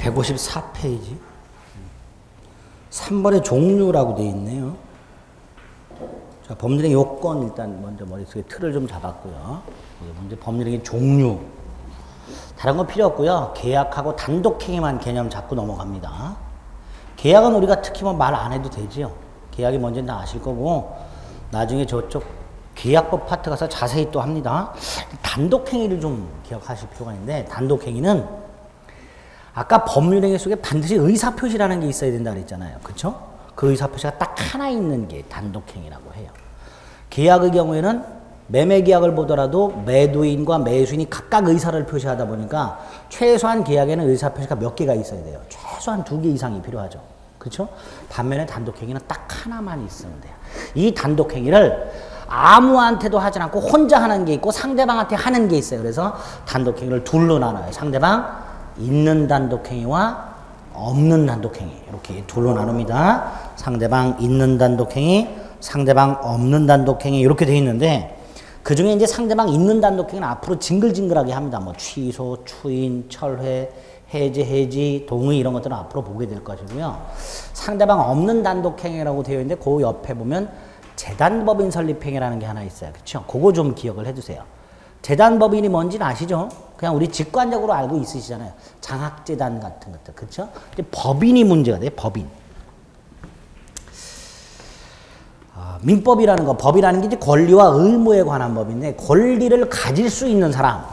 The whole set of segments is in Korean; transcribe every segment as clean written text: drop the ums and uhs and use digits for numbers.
154페이지 3번에 종류라고 되어 있네요. 자, 법률행위 요건 일단 먼저 머릿속에 틀을 좀 잡았고요. 먼저 법률행위 종류. 다른 건 필요 없고요. 계약하고 단독행위만 개념 잡고 넘어갑니다. 계약은 우리가 특히 뭐 말 안 해도 되지요. 계약이 뭔지는 다 아실 거고 나중에 저쪽 계약법 파트 가서 자세히 또 합니다. 단독행위를 좀 기억하실 필요가 있는데 단독행위는 아까 법률행위 속에 반드시 의사표시라는 게 있어야 된다 그랬잖아요. 그렇죠? 그 의사표시가 딱 하나 있는 게 단독행위라고 해요. 계약의 경우에는 매매계약을 보더라도 매도인과 매수인이 각각 의사를 표시하다 보니까 최소한 계약에는 의사표시가 몇 개가 있어야 돼요. 최소한 2개 이상이 필요하죠. 그렇죠? 반면에 단독행위는 딱 하나만 있으면 돼요. 이 단독행위를 아무한테도 하지 않고 혼자 하는 게 있고 상대방한테 하는 게 있어요. 그래서 단독행위를 둘로 나눠요. 상대방 있는 단독행위와 없는 단독행위 이렇게 둘로 나눕니다. 상대방 있는 단독행위, 상대방 없는 단독행위 이렇게 되어 있는데 그 중에 이제 상대방 있는 단독행위는 앞으로 징글징글하게 합니다. 뭐 취소, 추인, 철회, 해제, 해지, 동의 이런 것들은 앞으로 보게 될 것이고요. 상대방 없는 단독행위라고 되어 있는데 그 옆에 보면 재단법인 설립행위라는 게 하나 있어요. 그렇죠? 그거 좀 기억을 해두세요. 재단법인이 뭔지는 아시죠? 그냥 우리 직관적으로 알고 있으시잖아요. 장학재단 같은 것들. 그렇죠? 법인이 문제가 돼요. 법인. 민법이라는 거, 법이라는 게 이제 권리와 의무에 관한 법인데 권리를 가질 수 있는 사람,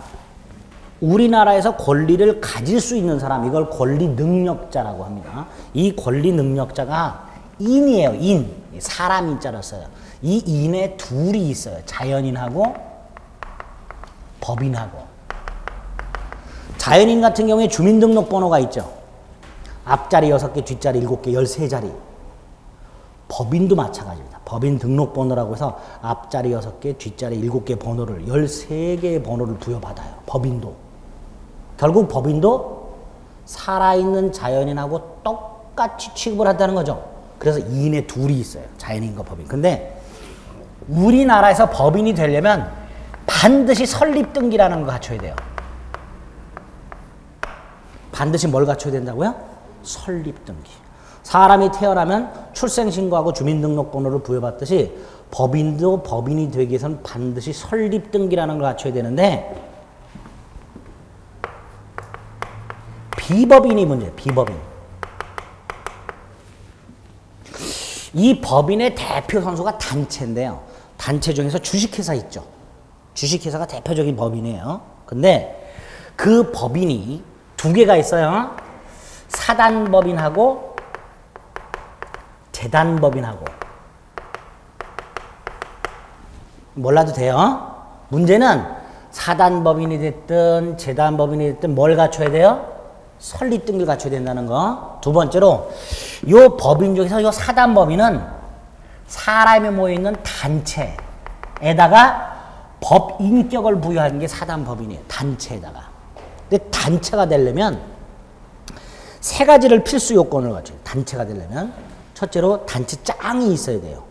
우리나라에서 권리를 가질 수 있는 사람, 이걸 권리 능력자라고 합니다. 이 권리 능력자가 인이에요. 인. 사람 인자로 써요. 이 인에 둘이 있어요. 자연인하고 법인하고. 자연인 같은 경우에 주민등록번호가 있죠. 앞자리 6개, 뒷자리 7개, 13자리. 법인도 마찬가지입니다. 법인 등록번호라고 해서 앞자리 6개, 뒷자리 7개 번호를 13개의 번호를 부여받아요. 법인도. 결국 법인도 살아있는 자연인하고 똑같이 취급을 한다는 거죠. 그래서 인에 둘이 있어요. 자연인과 법인. 근데 우리나라에서 법인이 되려면 반드시 설립등기라는 거 갖춰야 돼요. 반드시 뭘 갖춰야 된다고요? 설립등기. 사람이 태어나면 출생신고하고 주민등록번호를 부여받듯이 법인도 법인이 되기 위해서는 반드시 설립등기라는 걸 갖춰야 되는데 비법인이 문제예요. 비법인. 이 법인의 대표 선수가 단체인데요. 단체 중에서 주식회사 있죠. 주식회사가 대표적인 법인이에요. 근데 그 법인이 2개가 있어요. 사단법인하고 재단법인하고. 몰라도 돼요. 문제는 사단법인이 됐든 재단법인이 됐든 뭘 갖춰야 돼요? 설립등기를 갖춰야 된다는 거. 두 번째로 요 법인 중에서 요 사단법인은 사람이 모여있는 단체에다가 법인격을 부여하는 게 사단법인이에요. 단체에다가. 근데 단체가 되려면 3가지를 필수 요건을 갖춰요. 단체가 되려면 첫째로 단체장이 있어야 돼요.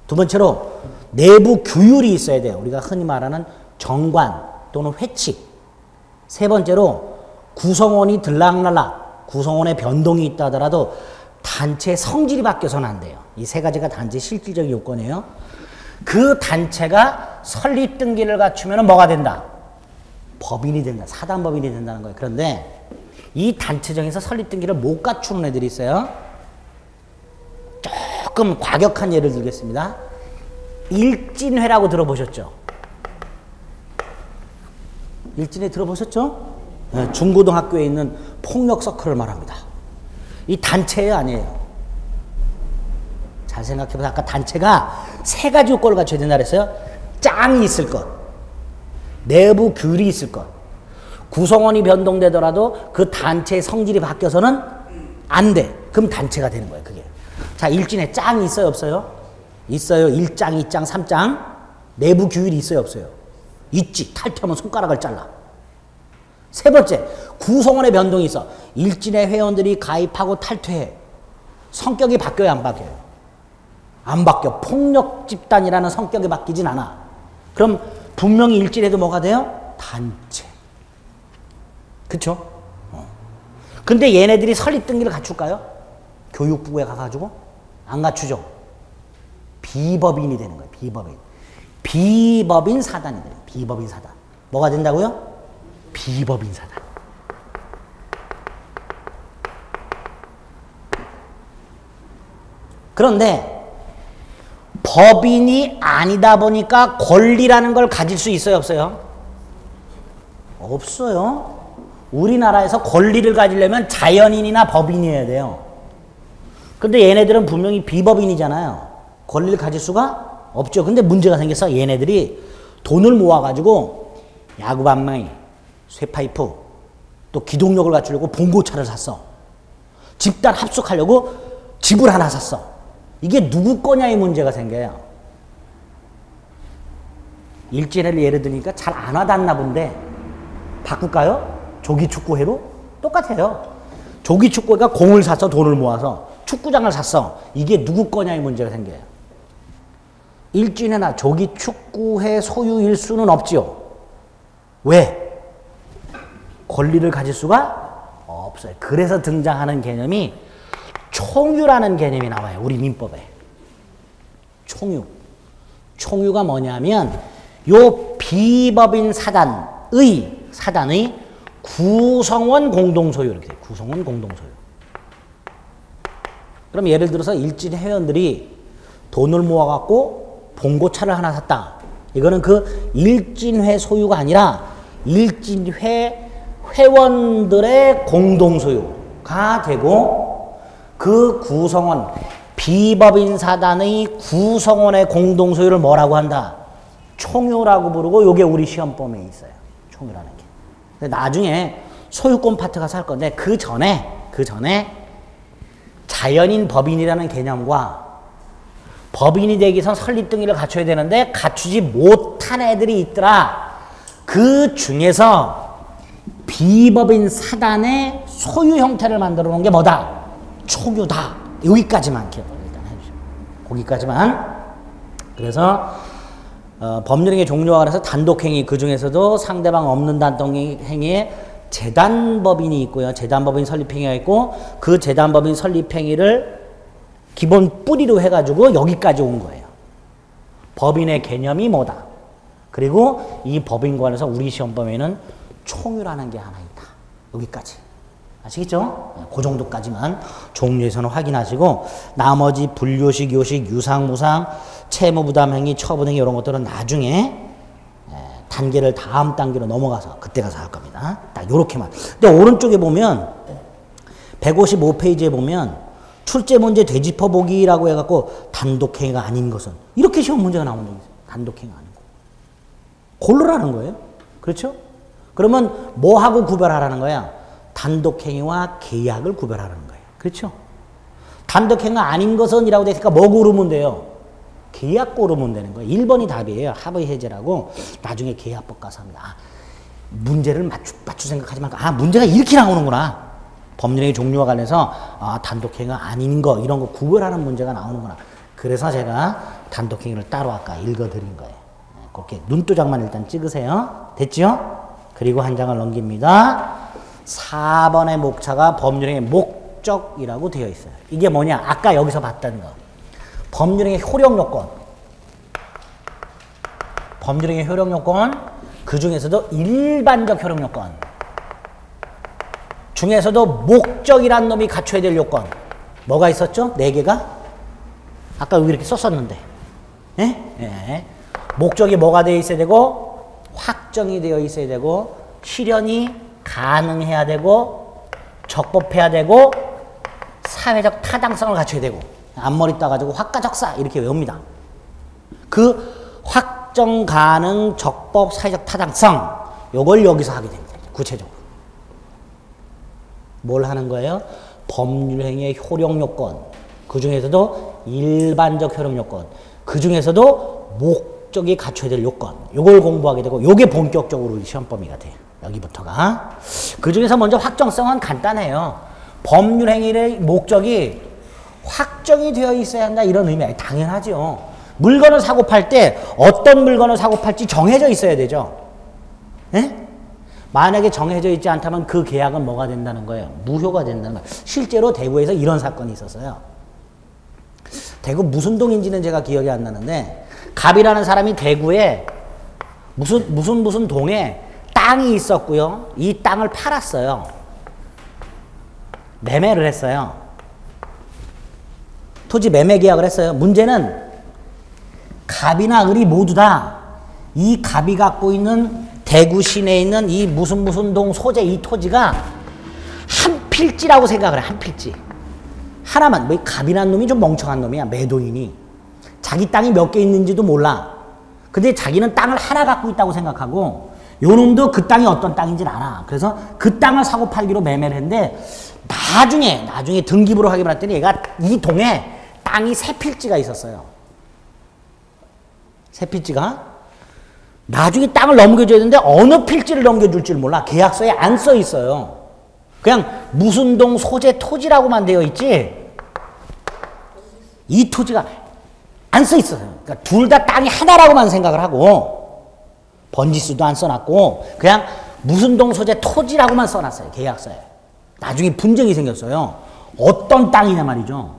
두 번째로 내부 규율이 있어야 돼요. 우리가 흔히 말하는 정관 또는 회칙. 세 번째로 구성원이 들락날락, 구성원의 변동이 있다 하더라도 단체의 성질이 바뀌어서는 안 돼요. 이 3가지가 단체의 실질적인 요건이에요. 그 단체가 설립등기를 갖추면 뭐가 된다? 법인이 된다. 사단법인이 된다는 거예요. 그런데 이 단체 중에서 설립등기를 못 갖추는 애들이 있어요. 조금 과격한 예를 들겠습니다. 일진회라고 들어보셨죠? 일진회 들어보셨죠? 네, 중고등학교에 있는 폭력 서클을 말합니다. 이 단체예요, 아니에요? 잘 생각해보세요. 아까 단체가 3가지 요건을 갖춰야 된다 그랬어요. 짱이 있을 것, 내부 규율이 있을 것, 구성원이 변동되더라도 그 단체의 성질이 바뀌어서는 안 돼. 그럼 단체가 되는 거예요, 그게. 자, 일진에 짱이 있어요, 없어요? 있어요. 1장, 2장, 3장. 내부 규율이 있어요, 없어요? 있지. 탈퇴하면 손가락을 잘라. 세 번째, 구성원의 변동이 있어. 일진의 회원들이 가입하고 탈퇴해. 성격이 바뀌어요, 안 바뀌어요? 안 바뀌어. 폭력 집단이라는 성격이 바뀌진 않아. 그럼 분명히 일진에도 뭐가 돼요? 단체. 그쵸? 근데 얘네들이 설립등기를 갖출까요? 교육부에 가가지고? 안 갖추죠. 비법인이 되는 거예요. 비법인. 비법인 사단이 돼요. 비법인 사단. 뭐가 된다고요? 비법인 사단. 그런데 법인이 아니다 보니까 권리라는 걸 가질 수 있어요, 없어요? 없어요. 우리나라에서 권리를 가지려면 자연인이나 법인이어야 돼요. 근데 얘네들은 분명히 비법인이잖아요. 권리를 가질 수가 없죠. 근데 문제가 생겼어. 얘네들이 돈을 모아가지고 야구방망이, 쇠파이프, 또 기동력을 갖추려고 봉고차를 샀어. 집단 합숙하려고 집을 하나 샀어. 이게 누구 거냐의 문제가 생겨요. 일진회를 예를 들니까 잘 안 와닿나 본데 바꿀까요? 조기축구회로? 똑같아요. 조기축구회가 공을 사서 돈을 모아서 축구장을 샀어. 이게 누구 거냐의 문제가 생겨요. 일진회나 조기축구회 소유일 수는 없지요. 왜? 권리를 가질 수가 없어요. 그래서 등장하는 개념이 총유라는 개념이 나와요. 우리 민법에. 총유. 총유가 뭐냐면 요 비법인 사단의 구성원 공동소유 이렇게 돼요. 구성원 공동소유. 그럼 예를 들어서 일진 회원들이 돈을 모아갖고 봉고차를 하나 샀다. 이거는 그 일진회 소유가 아니라 일진회 회원들의 공동소유가 되고 그 구성원, 비법인 사단의 구성원의 공동소유를 뭐라고 한다? 총유라고 부르고 요게 우리 시험범위에 있어요. 총유라는 게. 근데 나중에 소유권 파트가 살 건데 그 전에 자연인 법인이라는 개념과 법인이 되기 위해서 설립등기를 갖춰야 되는데 갖추지 못한 애들이 있더라. 그 중에서 비법인 사단의 소유 형태를 만들어 놓은 게 뭐다? 총유다. 여기까지만 기억을 일단 해주시죠. 거기까지만. 그래서 법률행위 종류와 관해서 단독행위, 그 중에서도 상대방 없는 단독행위에 재단법인이 있고요. 재단법인 설립행위가 있고 그 재단법인 설립행위를 기본 뿌리로 해가지고 여기까지 온 거예요. 법인의 개념이 뭐다. 그리고 이 법인과 관해서 우리 시험범위에는 총유라는 게 하나 있다. 여기까지. 아시겠죠? 그 정도까지만 종류에서는 확인하시고 나머지 분류식, 요식, 유상, 무상, 채무부담행위, 처분행위 이런 것들은 나중에 단계를 다음 단계로 넘어가서 그때 가서 할 겁니다. 딱 요렇게만. 근데 오른쪽에 보면 155페이지에 보면 출제 문제 되짚어보기라고 해갖고 단독행위가 아닌 것은 이렇게 시험 문제가 나온 적이 있어요. 단독행위가 아닌 거. 고르라는 거예요. 그렇죠? 그러면 뭐하고 구별하라는 거야? 단독행위와 계약을 구별하라는 거예요. 그렇죠? 단독행위가 아닌 것은 이라고 되니까 뭐 고르면 돼요? 계약 고르면 되는 거예요. 1번이 답이에요. 합의 해제라고 나중에 계약법 가서 합니다. 아, 문제를 맞추 생각하지 말고 아 문제가 이렇게 나오는구나. 법률행위 종류와 관련해서 아, 단독행위가 아닌 거 이런 거 구별하는 문제가 나오는구나. 그래서 제가 단독행위를 따로 아까 읽어드린 거예요. 그렇게 눈도장만 일단 찍으세요. 됐죠? 그리고 한 장을 넘깁니다. 4번의 목차가 법률행위 목적이라고 되어 있어요. 이게 뭐냐? 아까 여기서 봤던 거. 법률행위 효력요건. 법률행위 효력요건. 그 중에서도 일반적 효력요건. 중에서도 목적이란 놈이 갖춰야 될 요건. 뭐가 있었죠? 4개가? 아까 여기 이렇게 썼었는데. 예? 예. 목적이 뭐가 되어 있어야 되고, 확정이 되어 있어야 되고, 실현이 가능해야 되고, 적법해야 되고, 사회적 타당성을 갖춰야 되고, 앞머리 따가지고 확가적사 이렇게 외웁니다. 그 확정 가능 적법 사회적 타당성 요걸 여기서 하게 됩니다. 구체적으로. 뭘 하는 거예요? 법률행위의 효력요건, 그 중에서도 일반적 효력요건, 그 중에서도 목적이 갖춰야 될 요건, 요걸 공부하게 되고 요게 본격적으로 시험 범위가 돼요. 여기부터가. 그 중에서 먼저 확정성은 간단해요. 법률행위의 목적이 확정이 되어 있어야 한다 이런 의미예요. 당연하죠. 물건을 사고 팔 때 어떤 물건을 사고 팔지 정해져 있어야 되죠. 예? 만약에 정해져 있지 않다면 그 계약은 뭐가 된다는 거예요? 무효가 된다는 거예요. 실제로 대구에서 이런 사건이 있었어요. 대구 무슨 동인지는 제가 기억이 안 나는데 갑이라는 사람이 대구에 무슨 동에 땅이 있었고요. 이 땅을 팔았어요. 매매를 했어요. 토지 매매 계약을 했어요. 문제는 갑이나 을이 모두 다 이 갑이 갖고 있는 대구 시내에 있는 이 무슨 동 소재 이 토지가 한 필지라고 생각을 해. 한 필지. 하나만. 뭐 갑이라는 놈이 좀 멍청한 놈이야. 매도인이. 자기 땅이 몇 개 있는지도 몰라. 근데 자기는 땅을 하나 갖고 있다고 생각하고 요 놈도 그 땅이 어떤 땅인지를 알아. 그래서 그 땅을 사고 팔기로 매매를 했는데 나중에 등기부로 확인을 했더니 얘가 이 동에 땅이 세 필지가 있었어요. 세 필지가. 나중에 땅을 넘겨줘야 되는데 어느 필지를 넘겨줄지를 몰라. 계약서에 안 써 있어요. 그냥 무슨 동 소재 토지라고만 되어 있지 이 토지가 안 써 있어요. 그러니까 둘 다 땅이 하나라고만 생각을 하고 번지수도 안 써놨고 그냥 무슨 동 소재 토지라고만 써놨어요. 계약서에. 나중에 분쟁이 생겼어요. 어떤 땅이냐 말이죠.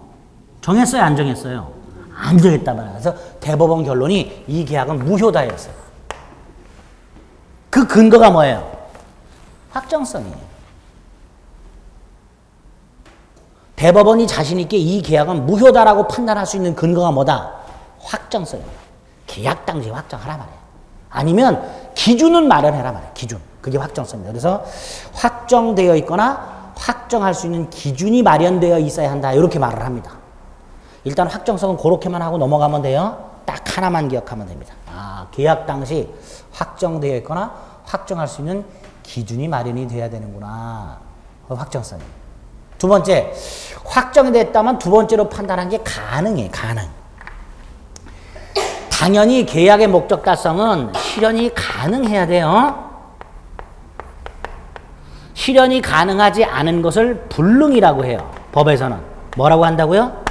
정했어요? 안 정했어요? 안 정했단 말이에요. 그래서 대법원 결론이 이 계약은 무효다였어요. 그 근거가 뭐예요? 확정성이에요. 대법원이 자신있게 이 계약은 무효다라고 판단할 수 있는 근거가 뭐다? 확정성이에요. 계약 당시 확정하라 말이에요. 아니면 기준은 마련해라 말이에요. 기준. 그게 확정성입니다. 그래서 확정되어 있거나 확정할 수 있는 기준이 마련되어 있어야 한다. 이렇게 말을 합니다. 일단 확정성은 그렇게만 하고 넘어가면 돼요. 딱 하나만 기억하면 됩니다. 계약 당시 확정되어 있거나 확정할 수 있는 기준이 마련이 돼야 되는구나. 확정성이. 두 번째, 확정이 됐다면 두 번째로 판단한 게 가능해. 가능. 당연히 계약의 목적 달성은 실현이 가능해야 돼요. 실현이 가능하지 않은 것을 불능이라고 해요. 법에서는. 뭐라고 한다고요?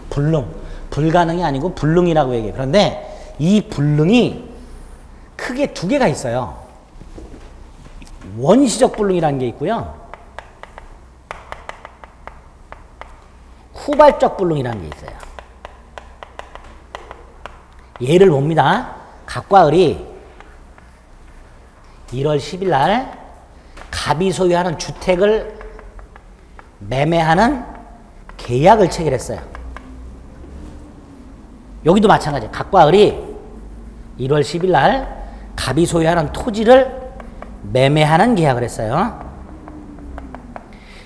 불능. 불가능이 아니고 불능이라고 얘기해요. 그런데 이 불능이 크게 두 개가 있어요. 원시적 불능이라는 게 있고요. 후발적 불능이라는 게 있어요. 예를 봅니다. 갑과 을이 1월 10일 날 갑이 소유하는 주택을 매매하는 계약을 체결했어요. 여기도 마찬가지예요. 갑과 을이 1월 10일 날 갑이 소유하는 토지를 매매하는 계약을 했어요.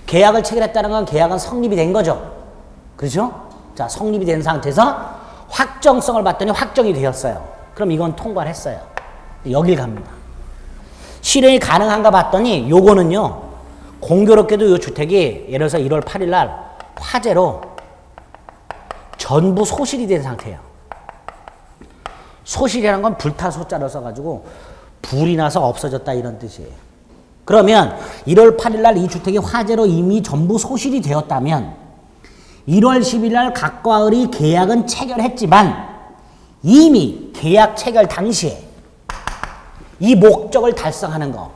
계약을 체결했다는 건 계약은 성립이 된 거죠. 그렇죠? 자, 성립이 된 상태에서 확정성을 봤더니 확정이 되었어요. 그럼 이건 통과를 했어요. 여길 갑니다. 실현이 가능한가 봤더니 요거는요. 공교롭게도 이 주택이 예를 들어서 1월 8일 날 화재로 전부 소실이 된 상태예요. 소실이라는 건 불타 소자를 써가지고 불이 나서 없어졌다 이런 뜻이에요. 그러면 1월 8일 날 이 주택이 화재로 이미 전부 소실이 되었다면 1월 10일 날 갑과 을이 계약은 체결했지만 이미 계약 체결 당시에 이 목적을 달성하는 거.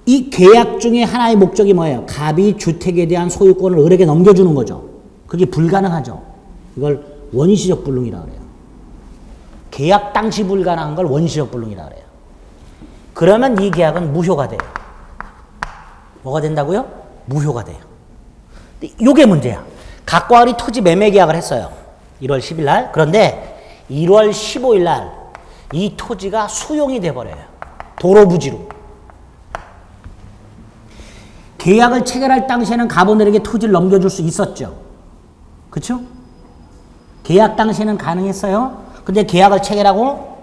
이 계약 중에 하나의 목적이 뭐예요? 갑이 주택에 대한 소유권을 을에게 넘겨주는 거죠. 그게 불가능하죠. 이걸 원시적 불능이라고 그래요. 계약 당시 불가능한 걸 원시적 불능이라고 그래요. 그러면 이 계약은 무효가 돼요. 뭐가 된다고요? 무효가 돼요. 이게 문제야. 갑과 을이 토지 매매 계약을 했어요. 1월 10일 날. 그런데 1월 15일 날 이 토지가 수용이 돼버려요. 도로 부지로. 계약을 체결할 당시에는 갑원들에게 토지를 넘겨줄 수 있었죠. 그렇죠? 계약 당시에는 가능했어요. 근데 계약을 체결하고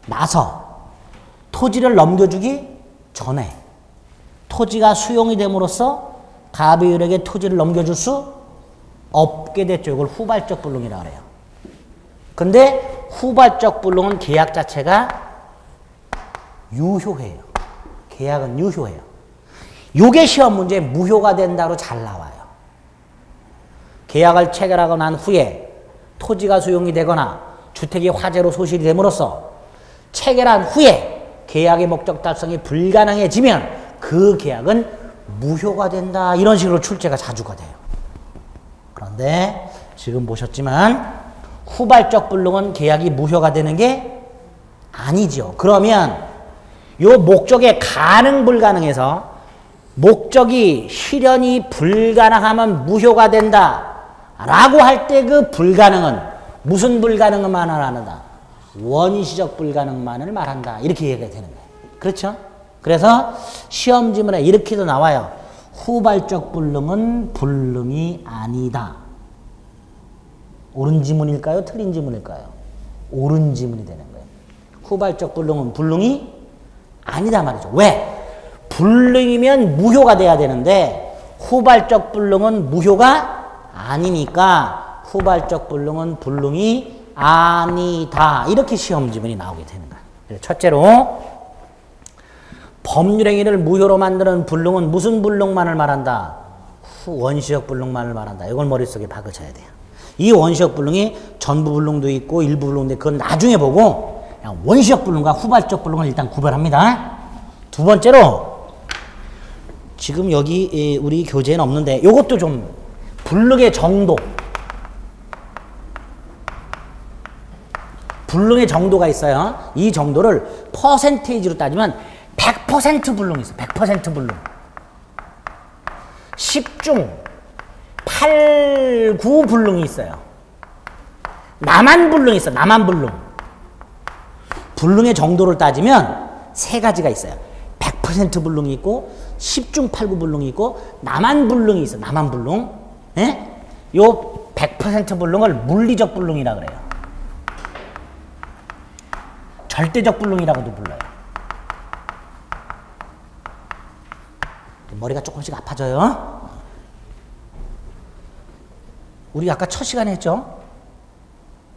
나서 토지를 넘겨주기 전에 토지가 수용이 됨으로써 갑이 을에게 토지를 넘겨줄 수 없게 됐죠. 이걸 후발적 불능이라고 해요. 근데 후발적 불능은 계약 자체가 유효해요. 계약은 유효해요. 요게 시험 문제에 무효가 된다로 잘 나와요. 계약을 체결하고 난 후에 토지가 수용이 되거나 주택이 화재로 소실이 됨으로써 체결한 후에 계약의 목적 달성이 불가능해지면 그 계약은 무효가 된다. 이런 식으로 출제가 자주가 돼요. 그런데 지금 보셨지만 후발적 불능은 계약이 무효가 되는 게 아니죠. 그러면 요 목적의 가능 불가능에서 목적이 실현이 불가능하면 무효가 된다 라고 할 때 그 불가능은 무슨 불가능을 말한다? 원시적 불가능만을 말한다. 이렇게 얘기가 되는 거예요. 그렇죠? 그래서 시험 지문에 이렇게도 나와요. 후발적 불능은 불능이 아니다. 옳은 지문일까요? 틀린 지문일까요? 옳은 지문이 되는 거예요. 후발적 불능은 불능이 아니다 말이죠. 왜? 불능이면 무효가 돼야 되는데 후발적 불능은 무효가 아니니까 후발적 불능은 불능이 아니다. 이렇게 시험 지문이 나오게 되는 거예요. 첫째로 법률행위를 무효로 만드는 불능은 무슨 불능만을 말한다? 원시적 불능만을 말한다. 이걸 머릿속에 박으셔야 돼요. 이 원시적 불능이 전부 불능도 있고 일부 불능인데 그건 나중에 보고 그냥 원시적 불능과 후발적 불능을 일단 구별합니다. 두 번째로 지금 여기 우리 교재에는 없는데 이것도 좀 불능의 정도. 불능의 정도가 있어요. 이 정도를 퍼센테이지로 따지면 100% 불능이 있어요. 100% 불능. 10중 8, 9 불능이 있어요. 남한 불능이 있어요. 남한 불능. 불능의 정도를 따지면 세 가지가 있어요. 100% 불능이 있고 10중 8, 9 불능이 있고 남한 불능이 있어요. 남한 불능. 예? 요 100% 불능을 물리적 불능이라 그래요. 절대적 불능이라고도 불러요. 머리가 조금씩 아파져요. 우리 아까 첫 시간에 했죠?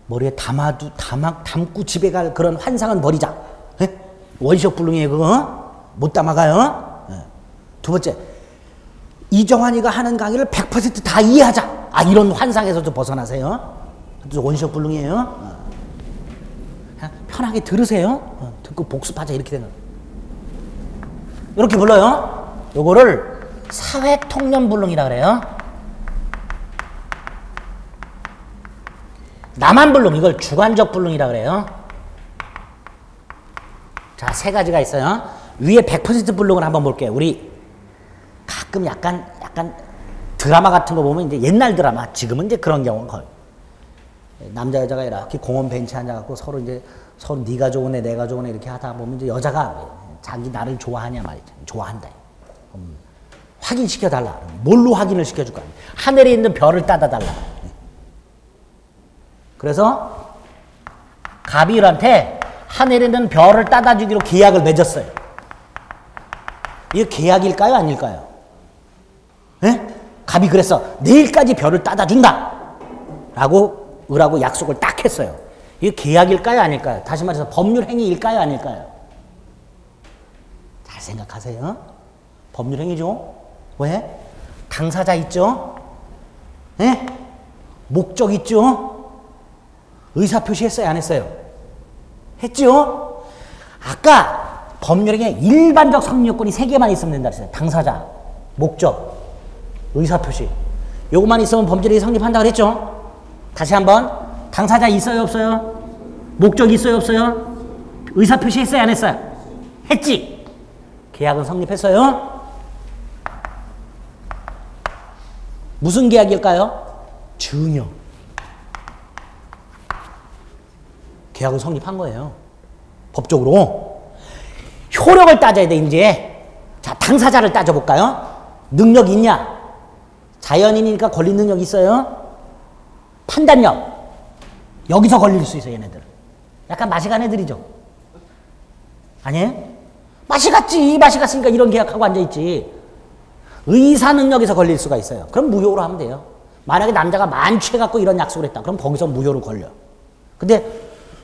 머리에 담고 집에 갈 그런 환상은 버리자. 에? 원시적 불능이에요, 그거. 못 담아가요. 에. 두 번째, 이정환이가 하는 강의를 100% 다 이해하자. 아, 이런 환상에서도 벗어나세요. 그것도 원시적 불능이에요. 그냥 편하게 들으세요. 듣고 복습하자. 이렇게 되는. 이렇게 불러요. 요거를 사회통념 불능이라 그래요. 남한 불능, 이걸 주관적 불능이라 그래요. 자, 세 가지가 있어요. 위에 100% 불능을 한번 볼게요. 우리 가끔 약간 드라마 같은 거 보면 이제 옛날 드라마, 지금은 이제 그런 경우는 거의 남자 여자가 이렇게 공원 벤치에 앉아갖고 서로 네가 좋은 애, 내가 좋은 애 이렇게 하다 보면 이제 여자가 자기 나를 좋아하냐 말이죠. 좋아한다. 확인시켜달라. 뭘로 확인을 시켜줄까? 하늘에 있는 별을 따다달라. 그래서 가비일한테 하늘에 있는 별을 따다주기로 계약을 맺었어요. 이게 계약일까요? 아닐까요? 예? 갑이 그래서 내일까지 별을 따다준다. 라고 을하고 약속을 딱 했어요. 이게 계약일까요? 아닐까요? 다시 말해서 법률 행위일까요? 아닐까요? 잘 생각하세요. 법률 행위죠. 왜? 당사자 있죠? 예? 목적 있죠? 의사표시 했어요? 안 했어요? 했죠? 아까 법률행위에 일반적 성립요건이 3개만 있으면 된다 그랬어요. 당사자, 목적, 의사표시. 요것만 있으면 범죄력이 성립한다 그랬죠? 다시 한번. 당사자 있어요? 없어요? 목적 있어요? 없어요? 의사표시 했어요? 안 했어요? 했지? 계약은 성립했어요? 무슨 계약일까요? 증여. 계약은 성립한 거예요. 법적으로. 효력을 따져야 돼, 이제. 자, 당사자를 따져볼까요? 능력 있냐? 자연인이니까 권리 능력 있어요? 판단력. 여기서 걸릴 수 있어요, 얘네들. 약간 맛이 간 애들이죠. 아니에요? 맛이 갔지. 맛이 갔으니까 이런 계약하고 앉아있지. 의사 능력에서 걸릴 수가 있어요. 그럼 무효로 하면 돼요. 만약에 남자가 만취해갖고 이런 약속을 했다. 그럼 거기서 무효로 걸려. 근데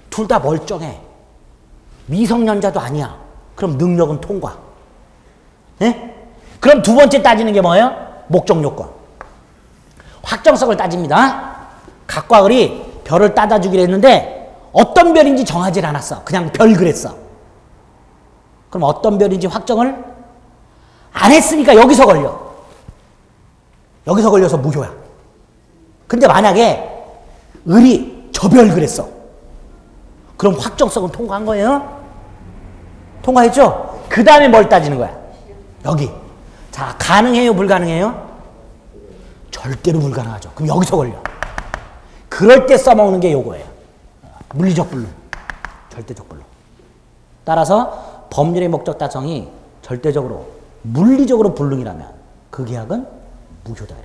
둘 다 멀쩡해. 미성년자도 아니야. 그럼 능력은 통과. 네? 그럼 두 번째 따지는 게 뭐예요? 목적 요건. 확정성을 따집니다. 각과 을이 별을 따다 주기로 했는데 어떤 별인지 정하지 않았어. 그냥 별 그랬어. 그럼 어떤 별인지 확정을 안 했으니까 여기서 걸려. 여기서 걸려서 무효야. 근데 만약에 을이 저별을 했어. 그럼 확정성은 통과한 거예요. 통과했죠? 그 다음에 뭘 따지는 거야? 여기. 자, 가능해요? 불가능해요? 절대로 불가능하죠. 그럼 여기서 걸려. 그럴 때 써먹는 게 요거예요. 물리적 불능. 절대적 불능. 따라서 법률의 목적 달성이 절대적으로 물리적으로 불능이라면 그 계약은 무효다.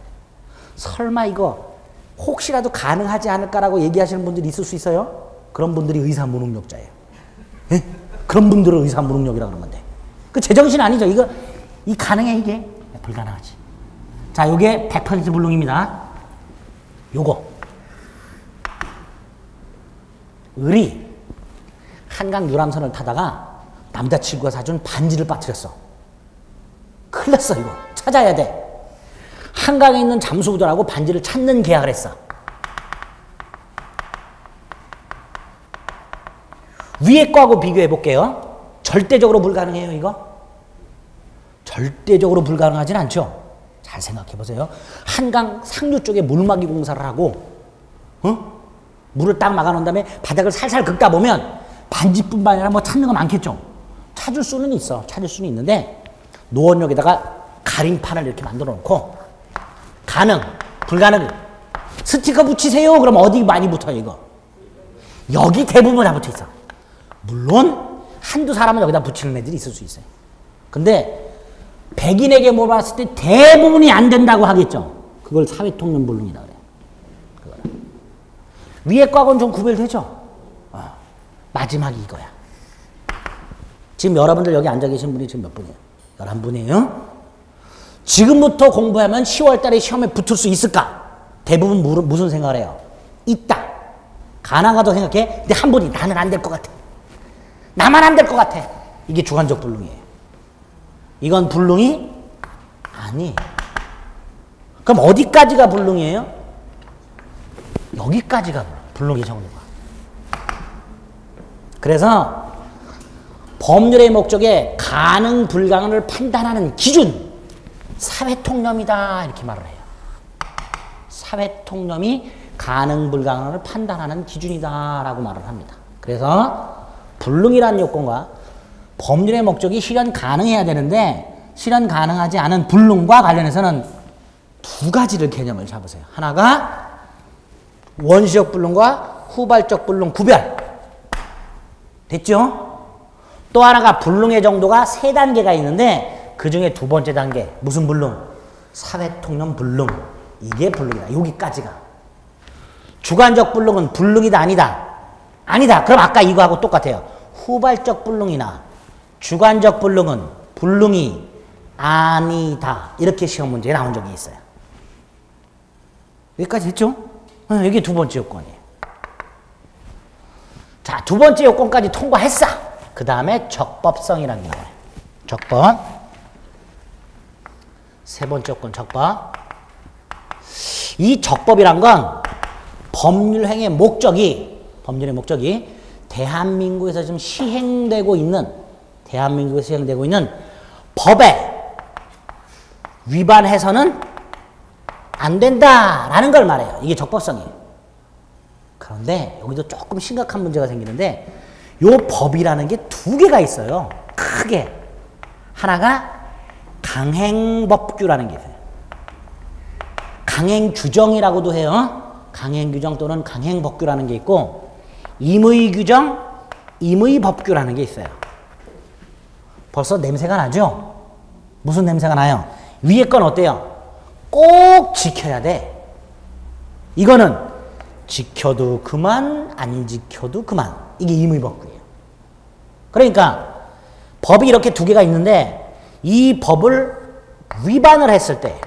설마 이거 혹시라도 가능하지 않을까라고 얘기하시는 분들이 있을 수 있어요? 그런 분들이 의사무능력자예요. 예? 그런 분들은 의사무능력이라고 그러면 돼. 그 제정신 아니죠. 이 가능해 이게? 불가능하지. 자, 요게 100% 불능입니다. 요거. 을이 한강 유람선을 타다가 남자친구가 사준 반지를 빠뜨렸어. 큰일 났어 이거. 찾아야 돼. 한강에 있는 잠수부들하고 반지를 찾는 계약을 했어. 위에 거하고 비교해 볼게요. 절대적으로 불가능해요 이거? 절대적으로 불가능하진 않죠. 잘 생각해 보세요. 한강 상류 쪽에 물막이 공사를 하고 물을 딱 막아놓은 다음에 바닥을 살살 긁다 보면 반지뿐만 아니라 뭐 찾는 거 많겠죠. 찾을 수는 있어. 찾을 수는 있는데 노원역에다가 가림판을 이렇게 만들어 놓고 가능, 불가능 스티커 붙이세요. 그럼 어디 많이 붙어요 이거? 여기 대부분 다 붙어 있어. 물론 한두 사람은 여기다 붙이는 애들이 있을 수 있어요. 근데 백인에게 물어봤을 때 대부분이 안 된다고 하겠죠. 그걸 사회통념 불능이라 그래요. 그거는. 위에 거하고는 좀 구별되죠. 마지막이 이거야. 지금 여러분들 여기 앉아 계신 분이 지금 몇 분이에요? 11분이에요. 지금부터 공부하면 10월 달에 시험에 붙을 수 있을까? 대부분 무슨 생각을 해요? 있다. 가능하다고 생각해. 근데 한 분이 나는 안 될 것 같아. 나만 안 될 것 같아. 이게 주관적 불능이에요. 이건 불능이 아니에요. 그럼 어디까지가 불능이에요? 여기까지가 불능의 정도가. 그래서 법률의 목적에 가능 불가능을 판단하는 기준 사회통념이다 이렇게 말을 해요. 사회통념이 가능 불가능을 판단하는 기준이다 라고 말을 합니다. 그래서 불능이라는 요건과 법률의 목적이 실현 가능해야 되는데 실현 가능하지 않은 불능과 관련해서는 두 가지를 개념을 잡으세요. 하나가 원시적 불능과 후발적 불능 구별. 됐죠? 또 하나가 불능의 정도가 3단계가 있는데 그 중에 두 번째 단계 무슨 불능? 사회통념 불능. 이게 불능이다. 여기까지가. 주관적 불능은 불능이다 아니다? 아니다. 그럼 아까 이거하고 똑같아요. 후발적 불능이나 주관적 불능은 불능이 아니다. 이렇게 시험 문제에 나온 적이 있어요. 여기까지 했죠? 이게 두 번째 요건이에요. 자, 두 번째 요건까지 통과했어. 그 다음에 적법성이라는 게 나와요. 적법. 세 번째 요건 적법. 이 적법이란 건 법률행위의 목적이 대한민국에서 지금 시행되고 있는 법에 위반해서는 안 된다라는 걸 말해요. 이게 적법성이에요. 그런데 여기도 조금 심각한 문제가 생기는데 요 법이라는 게 두 개가 있어요. 크게. 하나가 강행법규라는 게 있어요. 강행규정이라고도 해요. 강행규정 또는 강행법규라는 게 있고 임의규정, 임의법규라는 게 있어요. 벌써 냄새가 나죠? 무슨 냄새가 나요? 위에 건 어때요? 꼭 지켜야 돼. 이거는 지켜도 그만, 안 지켜도 그만. 이게 임의법규예요. 그러니까 법이 이렇게 두 개가 있는데 이 법을 위반을 했을 때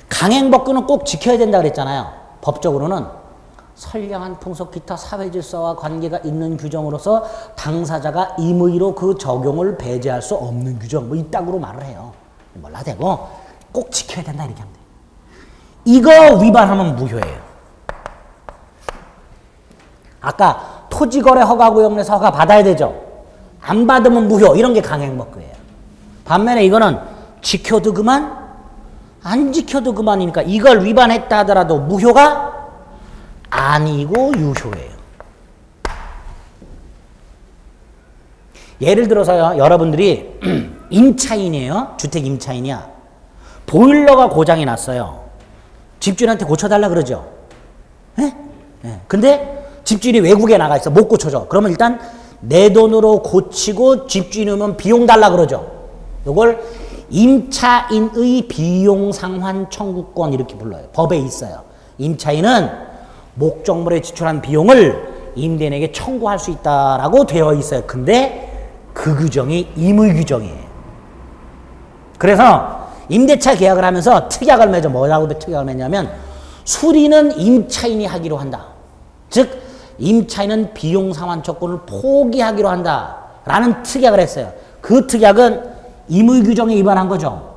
강행법규는 꼭 지켜야 된다 그랬잖아요. 법적으로는 선량한 풍속 기타 사회질서와 관계가 있는 규정으로서 당사자가 임의로 그 적용을 배제할 수 없는 규정 뭐 이따구로 말을 해요. 몰라대고 꼭 지켜야 된다 이렇게 하면 돼요. 이거 위반하면 무효예요. 아까 토지거래 허가구역내에서 허가 받아야 되죠. 안 받으면 무효. 이런 게 강행법규예요. 반면에 이거는 지켜도 그만, 안 지켜도 그만이니까 이걸 위반했다 하더라도 무효가 아니고 유효예요. 예를 들어서요, 여러분들이 임차인이에요. 주택 임차인이야. 보일러가 고장이 났어요. 집주인한테 고쳐달라 그러죠. 예? 예. 근데 집주인이 외국에 나가 있어. 못 고쳐줘. 그러면 일단 내 돈으로 고치고 집주인이 오면 비용 달라 그러죠. 이걸 임차인의 비용 상환 청구권 이렇게 불러요. 법에 있어요. 임차인은 목적물에 지출한 비용을 임대인에게 청구할 수 있다라고 되어 있어요. 근데 그 규정이 임의 규정이에요. 그래서 임대차 계약을 하면서 특약을 맺어. 뭐라고 특약을 맺냐면 수리는 임차인이 하기로 한다. 즉 임차인은 비용 상환 조건을 포기하기로 한다라는 특약을 했어요. 그 특약은 임의 규정에 위반한 거죠.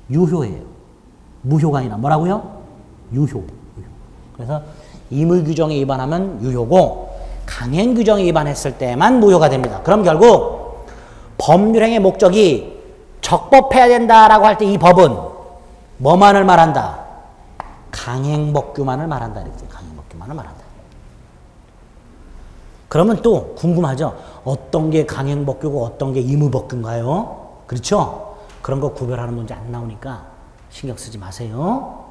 유효예요. 무효가 아니라 뭐라고요? 유효. 그래서 임의 규정에 위반하면 유효고 강행 규정에 위반했을 때만 무효가 됩니다. 그럼 결국 법률행위의 목적이 적법해야 된다라고 할 때 이 법은 뭐만을 말한다? 강행법규만을 말한다. 이렇게 강행법규만을 말한다. 그러면 또 궁금하죠? 어떤 게 강행법규고 어떤 게 임의법규인가요? 그렇죠? 그런 거 구별하는 문제 안 나오니까 신경 쓰지 마세요.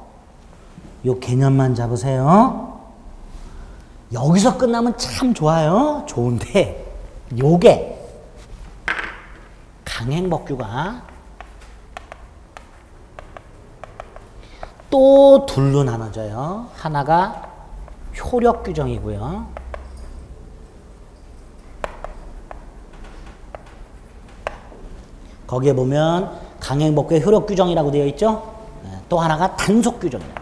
요 개념만 잡으세요. 여기서 끝나면 참 좋아요. 좋은데 요게 강행법규가 또 둘로 나눠져요. 하나가 효력규정이고요. 거기에 보면 강행법규의 효력규정이라고 되어 있죠. 또 하나가 단속규정이에요.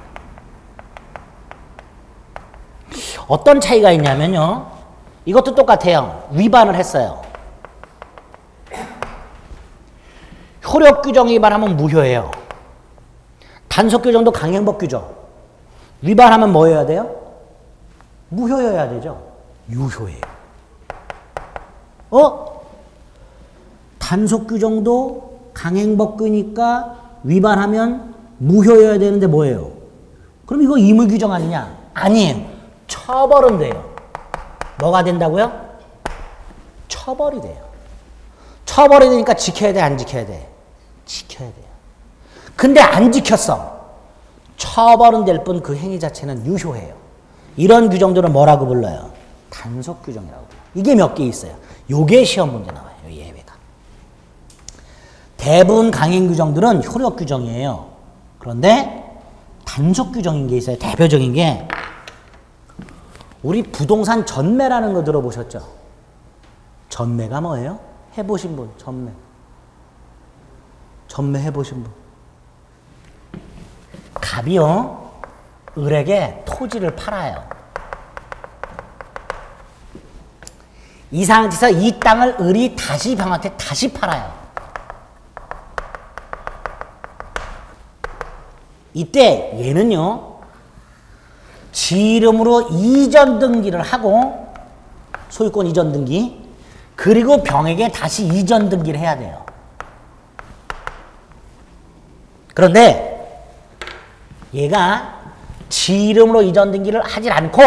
어떤 차이가 있냐면요. 이것도 똑같아요. 위반을 했어요. 효력규정 위반하면 무효예요. 단속규정도 강행법규죠. 위반하면 뭐여야 돼요? 무효여야 되죠. 유효예요. 단속규정도 강행법규니까 위반하면 무효여야 되는데 뭐예요? 그럼 이거 임의규정 아니냐? 아니에요. 처벌은 돼요. 뭐가 된다고요? 처벌이 돼요. 처벌이 되니까 지켜야 돼, 안 지켜야 돼? 지켜야 돼요. 근데 안 지켰어. 처벌은 될 뿐 그 행위 자체는 유효해요. 이런 규정들은 뭐라고 불러요? 단속규정이라고 불러요. 이게 몇 개 있어요. 요게 시험 문제 나와요. 예외가. 대부분 강행규정들은 효력규정이에요. 그런데 단속규정인 게 있어요. 대표적인 게 우리 부동산 전매라는 거 들어보셨죠? 전매가 뭐예요? 해보신 분, 전매. 전매 해보신 분. 갑이요, 을에게 토지를 팔아요. 이 상태에서 이 땅을 을이 다시 병한테 다시 팔아요. 이때 얘는요, 지 이름으로 이전 등기를 하고, 소유권 이전 등기, 그리고 병에게 다시 이전 등기를 해야 돼요. 그런데 얘가 지 이름으로 이전 등기를 하질 않고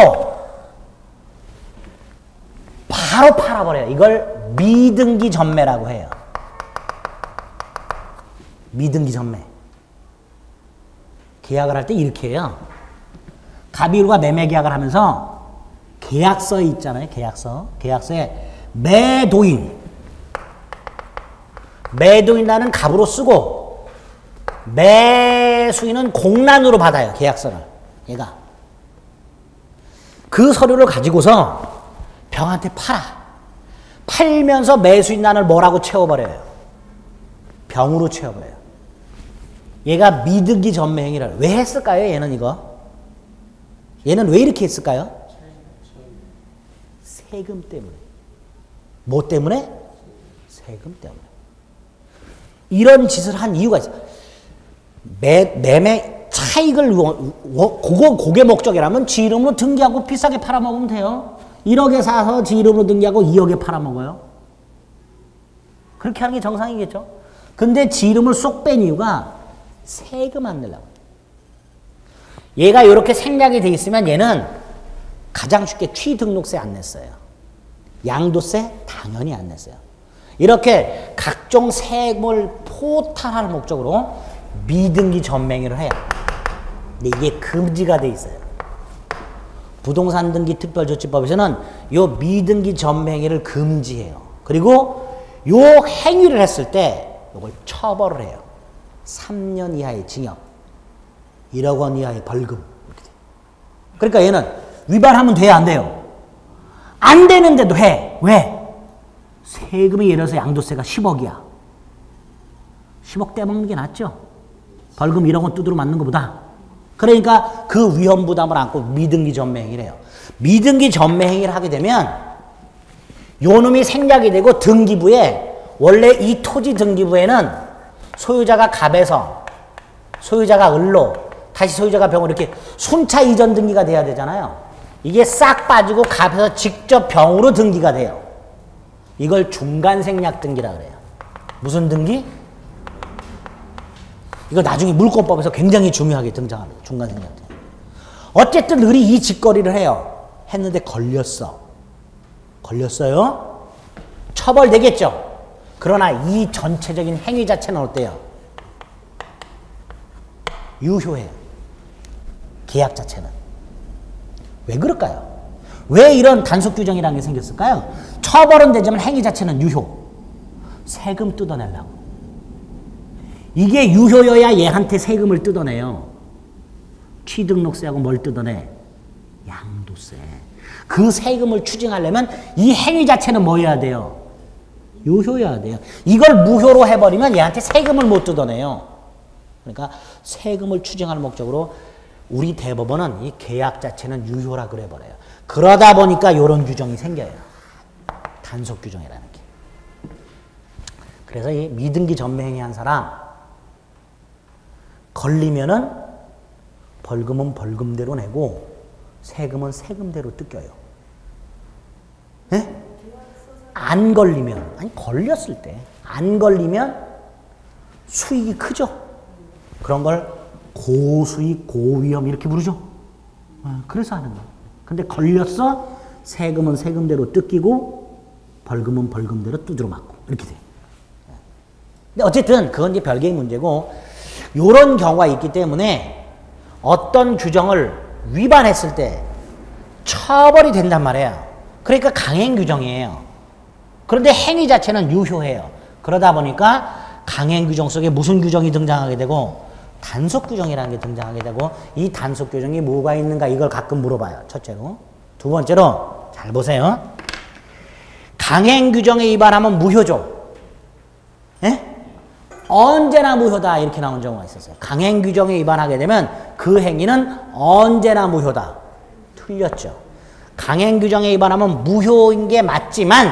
바로 팔아버려요. 이걸 미등기 전매라고 해요. 미등기 전매. 계약을 할 때 이렇게 해요. 갑이을과 매매 계약을 하면서 계약서에 있잖아요. 계약서. 계약서에 매도인란은 갑으로 쓰고 매수인은 공란으로 받아요. 계약서를. 얘가. 그 서류를 가지고서 병한테 팔아. 팔면서 매수인란을 뭐라고 채워버려요? 병으로 채워버려요. 얘가 미등기 전매 행위를 왜 했을까요? 얘는 이거. 얘는 왜 이렇게 했을까요? 세금 때문에. 뭐 때문에? 세금 때문에. 이런 짓을 한 이유가 있어요. 매매 차익을, 그게 목적이라면 지 이름으로 등기하고 비싸게 팔아먹으면 돼요. 1억에 사서 지 이름으로 등기하고 2억에 팔아먹어요. 그렇게 하는 게 정상이겠죠. 근데 지 이름을 쏙 뺀 이유가 세금 안 내려고. 얘가 이렇게 생략이 돼 있으면 얘는 가장 쉽게 취등록세 안 냈어요. 양도세 당연히 안 냈어요. 이렇게 각종 세금을 포탈할 목적으로 미등기 전매행위를 해요. 근데 이게 금지가 돼 있어요. 부동산 등기 특별조치법에서는 요 미등기 전매행위를 금지해요. 그리고 요 행위를 했을 때 요걸 처벌을 해요. 3년 이하의 징역, 1억 원 이하의 벌금. 그러니까 얘는 위반하면 돼요, 안 돼요? 안 되는데도 해. 왜? 세금이 예를 들어서 양도세가 10억이야. 10억 떼먹는 게 낫죠? 벌금 1억 원 두드러 맞는 것보다. 그러니까 그 위험 부담을 안고 미등기 전매행위를 해요. 미등기 전매행위를 하게 되면 요 놈이 생략이 되고 등기부에 원래 이 토지 등기부에는 소유자가 갑에서 소유자가 을로 다시 소유자가 병으로 이렇게 순차 이전 등기가 돼야 되잖아요. 이게 싹 빠지고 갑에서 직접 병으로 등기가 돼요. 이걸 중간 생략 등기라 그래요. 무슨 등기? 이거 나중에 물권법에서 굉장히 중요하게 등장합니다. 중간 생략 등기. 어쨌든 을이 이 짓거리를 해요. 했는데 걸렸어. 걸렸어요? 처벌되겠죠? 그러나 이 전체적인 행위 자체는 어때요? 유효해요. 계약 자체는. 왜 그럴까요? 왜 이런 단속 규정이라는 게 생겼을까요? 처벌은 되지만 행위 자체는 유효. 세금 뜯어내려고. 이게 유효여야 얘한테 세금을 뜯어내요. 취등록세하고 뭘 뜯어내? 양도세. 그 세금을 추징하려면 이 행위 자체는 뭐여야 돼요? 유효여야 돼요. 이걸 무효로 해버리면 얘한테 세금을 못 뜯어내요. 그러니까 세금을 추징할 목적으로 우리 대법원은 이 계약 자체는 유효라 그래버려요. 그러다 보니까 이런 규정이 생겨요. 단속 규정이라는 게. 그래서 이 미등기 전매행위 한 사람 걸리면은 벌금은 벌금대로 내고 세금은 세금대로 뜯겨요. 네? 안 걸리면, 아니 걸렸을 때 안 걸리면 수익이 크죠. 그런 걸 고수익 고위험 이렇게 부르죠. 그래서 하는 거예요. 근데 걸렸어, 세금은 세금대로 뜯기고 벌금은 벌금대로 두드러 맞고 이렇게 돼요. 근데 어쨌든 그건 이제 별개의 문제고, 이런 경우가 있기 때문에 어떤 규정을 위반했을 때 처벌이 된단 말이에요. 그러니까 강행 규정이에요. 그런데 행위 자체는 유효해요. 그러다 보니까 강행 규정 속에 무슨 규정이 등장하게 되고 단속 규정이라는 게 등장하게 되고, 이 단속 규정이 뭐가 있는가 이걸 가끔 물어봐요. 첫째로. 두 번째로 잘 보세요. 강행 규정에 위반하면 무효죠. 예? 언제나 무효다 이렇게 나온 경우가 있었어요. 강행 규정에 위반하게 되면 그 행위는 언제나 무효다. 틀렸죠. 강행 규정에 위반하면 무효인 게 맞지만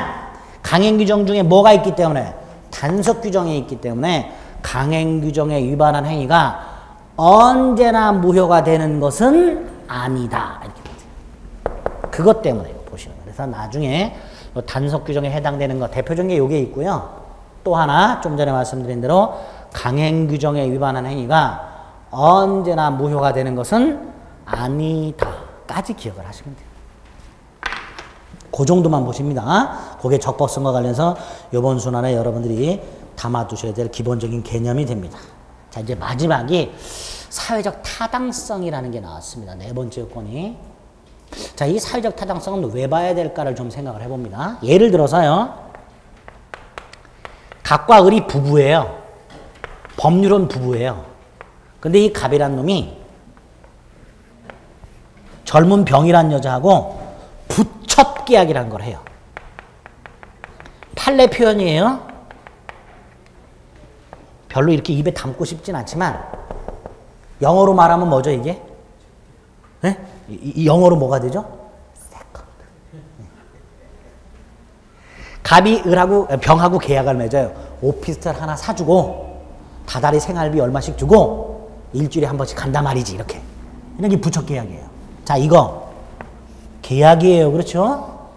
강행 규정 중에 뭐가 있기 때문에? 단속 규정이 있기 때문에 강행 규정에 위반한 행위가 언제나 무효가 되는 것은 아니다. 이렇게 보세요. 그것 때문에 보시는 거예요. 그래서 나중에 단속 규정에 해당되는 거 대표적인 게 요게 있고요. 또 하나 좀 전에 말씀드린 대로 강행 규정에 위반한 행위가 언제나 무효가 되는 것은 아니다까지 기억을 하시면 돼요. 그 정도만 보십니다. 그게 적법성과 관련해서 이번 순환에 여러분들이 담아두셔야 될 기본적인 개념이 됩니다. 자, 이제 마지막이 사회적 타당성이라는 게 나왔습니다. 네 번째 요건이. 자, 이 사회적 타당성은 왜 봐야 될까를 좀 생각을 해봅니다. 예를 들어서요. 갑과 을이 부부예요. 법률은 부부예요. 근데 이 갑이란 놈이 젊은 병이란 여자하고 부첩 계약이라는 걸 해요. 판례 표현이에요. 별로 이렇게 입에 담고 싶진 않지만 영어로 말하면 뭐죠 이게? 네? 이 영어로 뭐가 되죠? 갑이 을하고 병하고 계약을 맺어요. 오피스텔 하나 사주고 다달이 생활비 얼마씩 주고 일주일에 한 번씩 간단 말이지 이렇게. 이런 게 부첩 계약이에요. 자, 이거 계약이에요. 그렇죠?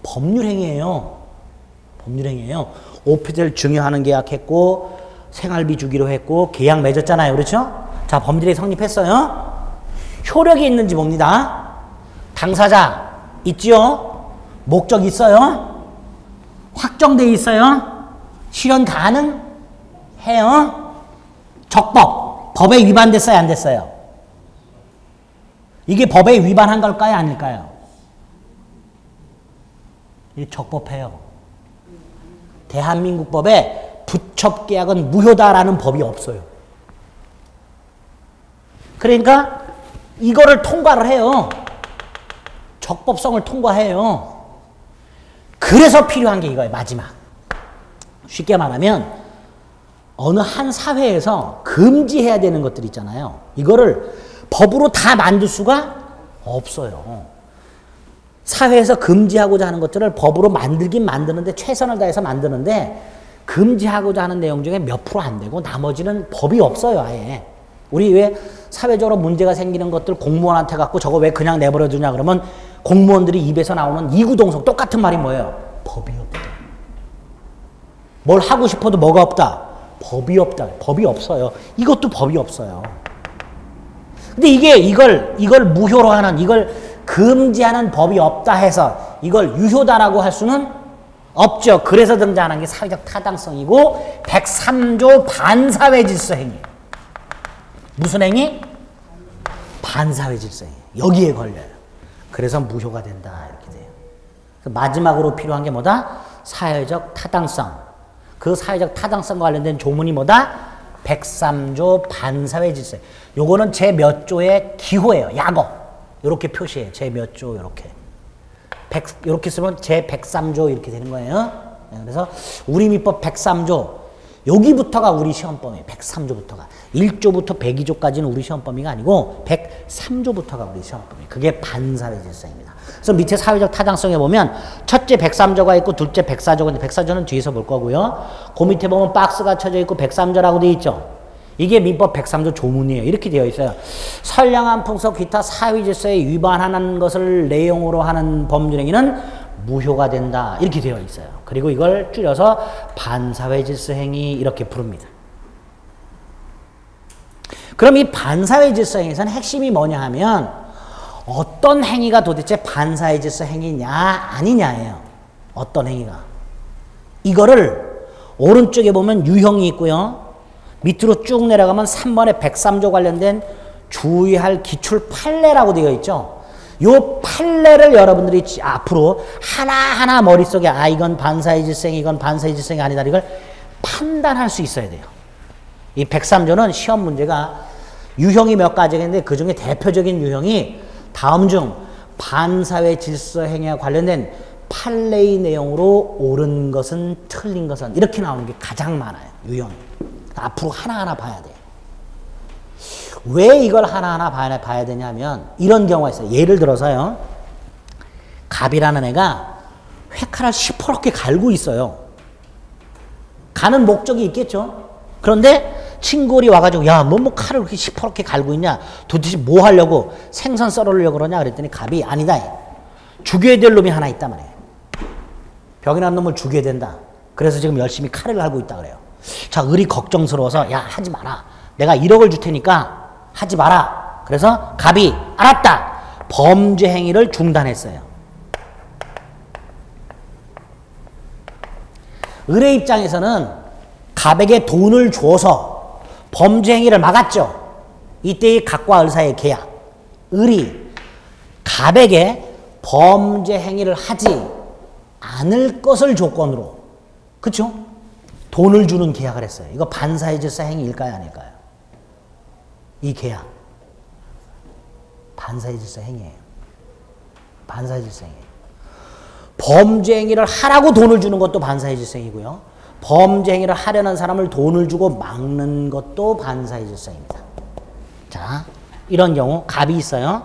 법률행위예요. 법률행위예요. 오피스를 증여하는 계약했고 생활비 주기로 했고 계약 맺었잖아요. 그렇죠? 자, 범죄력이 성립했어요. 효력이 있는지 봅니다. 당사자 있지요? 목적 있어요? 확정돼 있어요? 실현 가능해요? 적법, 법에 위반됐어요? 안 됐어요? 이게 법에 위반한 걸까요? 아닐까요? 이게 적법해요. 대한민국 법에 부첩계약은 무효다라는 법이 없어요. 그러니까 이거를 통과를 해요. 적법성을 통과해요. 그래서 필요한 게 이거예요. 마지막. 쉽게 말하면 어느 한 사회에서 금지해야 되는 것들 있잖아요. 이거를 법으로 다 만들 수가 없어요. 사회에서 금지하고자 하는 것들을 법으로 만들긴 만드는데 최선을 다해서 만드는데 금지하고자 하는 내용 중에 몇 프로 안 되고 나머지는 법이 없어요. 아예. 우리 왜 사회적으로 문제가 생기는 것들 공무원한테 갖고 저거 왜 그냥 내버려 두냐 그러면 공무원들이 입에서 나오는 이구동성 똑같은 말이 뭐예요? 법이 없다. 뭘 하고 싶어도 뭐가 없다? 법이 없다. 법이 없어요. 이것도 법이 없어요. 근데 이걸 무효로 하는, 이걸 금지하는 법이 없다 해서 이걸 유효다라고 할 수는 없죠. 그래서 등장하는 게 사회적 타당성이고 103조 반사회 질서 행위. 무슨 행위? 반사회 질서 행위. 여기에 걸려요. 그래서 무효가 된다. 이렇게 돼요. 마지막으로 필요한 게 뭐다? 사회적 타당성. 그 사회적 타당성과 관련된 조문이 뭐다? 103조 반사회 질서. 요거는 제 몇 조의 기호예요. 약어. 요렇게 표시해요. 제 몇 조 요렇게. 이렇게 쓰면 제 103조 이렇게 되는 거예요. 그래서 우리민법 103조 여기부터가 우리 시험범위예요. 103조부터가. 1조부터 102조까지는 우리 시험범위가 아니고 103조부터가 우리 시험범위. 그게 반사회 질서입니다. 그래서 밑에 사회적 타당성에 보면 첫째 103조가 있고 둘째 104조가 있는데 104조는 뒤에서 볼 거고요. 그 밑에 보면 박스가 쳐져 있고 103조라고 되어 있죠. 이게 민법 103조 조문이에요. 이렇게 되어 있어요. 선량한 풍속 기타 사회 질서에 위반하는 것을 내용으로 하는 법률행위는 무효가 된다. 이렇게 되어 있어요. 그리고 이걸 줄여서 반사회 질서 행위 이렇게 부릅니다. 그럼 이 반사회 질서 행위에서는 핵심이 뭐냐 하면 어떤 행위가 도대체 반사회 질서 행위냐 아니냐예요. 어떤 행위가. 이거를 오른쪽에 보면 유형이 있고요. 밑으로 쭉 내려가면 3번에 103조 관련된 주의할 기출 판례라고 되어 있죠. 요 판례를 여러분들이 앞으로 하나하나 머릿속에 아 이건 반사회 질서행위 이건 반사회 질서행위 아니다 이걸 판단할 수 있어야 돼요. 이 103조는 시험 문제가 유형이 몇 가지가 있는데 그 중에 대표적인 유형이 다음 중 반사회 질서행위와 관련된 판례의 내용으로 옳은 것은 틀린 것은 이렇게 나오는 게 가장 많아요. 유형이. 앞으로 하나하나 봐야 돼요. 왜 이걸 하나하나 봐야 되냐면 이런 경우가 있어요. 예를 들어서요. 갑이라는 애가 회칼을 시퍼렇게 갈고 있어요. 가는 목적이 있겠죠. 그런데 친구들이 와가지고 야, 뭐 칼을 그렇게 시퍼렇게 갈고 있냐. 도대체 뭐 하려고 생선 썰으려고 그러냐 그랬더니 갑이 아니다. 죽여야 될 놈이 하나 있단 말이에요. 벽에 난 놈을 죽여야 된다. 그래서 지금 열심히 칼을 갈고 있다 그래요. 자, 을이 걱정스러워서 야 하지 마라. 내가 1억을 줄 테니까 하지 마라. 그래서 갑이 알았다. 범죄 행위를 중단했어요. 을의 입장에서는 갑에게 돈을 줘서 범죄 행위를 막았죠. 이때의 갑과 을 사이의 계약. 을이 갑에게 범죄 행위를 하지 않을 것을 조건으로 그렇죠? 돈을 주는 계약을 했어요. 이거 반사회 질서 행위일까요? 아닐까요? 이 계약. 반사회 질서 행위예요. 반사회 질서 행위. 범죄 행위를 하라고 돈을 주는 것도 반사회 질서 행위고요. 범죄 행위를 하려는 사람을 돈을 주고 막는 것도 반사회 질서입니다. 자, 이런 경우 갑이 있어요.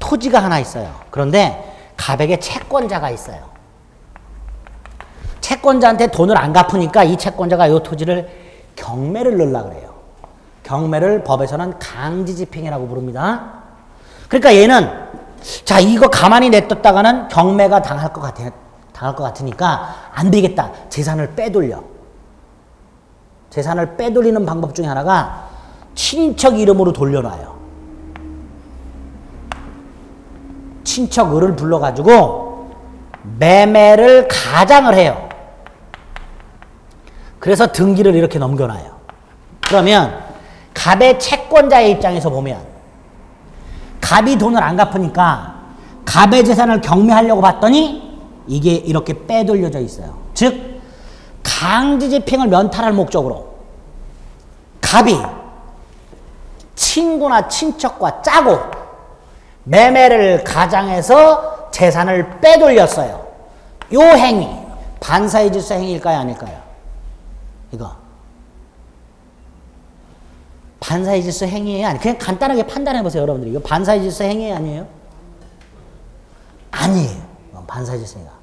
토지가 하나 있어요. 그런데 갑에게 채권자가 있어요. 채권자한테 돈을 안 갚으니까 이 채권자가 이 토지를 경매를 넣으려고 그래요. 경매를 법에서는 강제집행이라고 부릅니다. 그러니까 얘는 자 이거 가만히 냅뒀다가는 경매가 당할 것 같아. 당할 것 같으니까 안 되겠다. 재산을 빼돌려. 재산을 빼돌리는 방법 중에 하나가 친척 이름으로 돌려놔요. 친척 을을 불러가지고 매매를 가장을 해요. 그래서 등기를 이렇게 넘겨놔요. 그러면 갑의 채권자의 입장에서 보면 갑이 돈을 안 갚으니까 갑의 재산을 경매하려고 봤더니 이게 이렇게 빼돌려져 있어요. 즉 강제집행을 면탈할 목적으로 갑이 친구나 친척과 짜고 매매를 가장해서 재산을 빼돌렸어요. 요 행위 반사의 질서 행위일까요? 아닐까요? 이거 반사의 질서 행위예요? 아니에요? 그냥 간단하게 판단해 보세요. 여러분들이 이거 반사의 질서 행위 아니에요? 아니에요. 반사의 질서 행위가.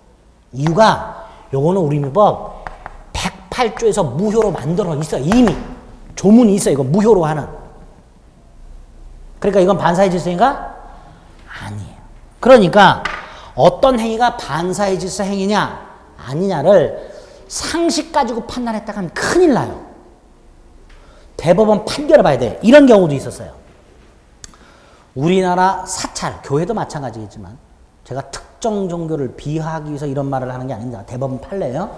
이유가 요거는 우리 민법 108조에서 무효로 만들어 있어요. 이미 조문이 있어요. 이거 무효로 하는. 그러니까 이건 반사의 질서 행위가 아니에요. 그러니까 어떤 행위가 반사의 질서 행위냐 아니냐를 상식 가지고 판단했다가 하면 큰일 나요. 대법원 판결을 봐야 돼. 이런 경우도 있었어요. 우리나라 사찰, 교회도 마찬가지겠지만 제가 특정 종교를 비하하기 위해서 이런 말을 하는 게 아닙니다. 대법원 판례예요.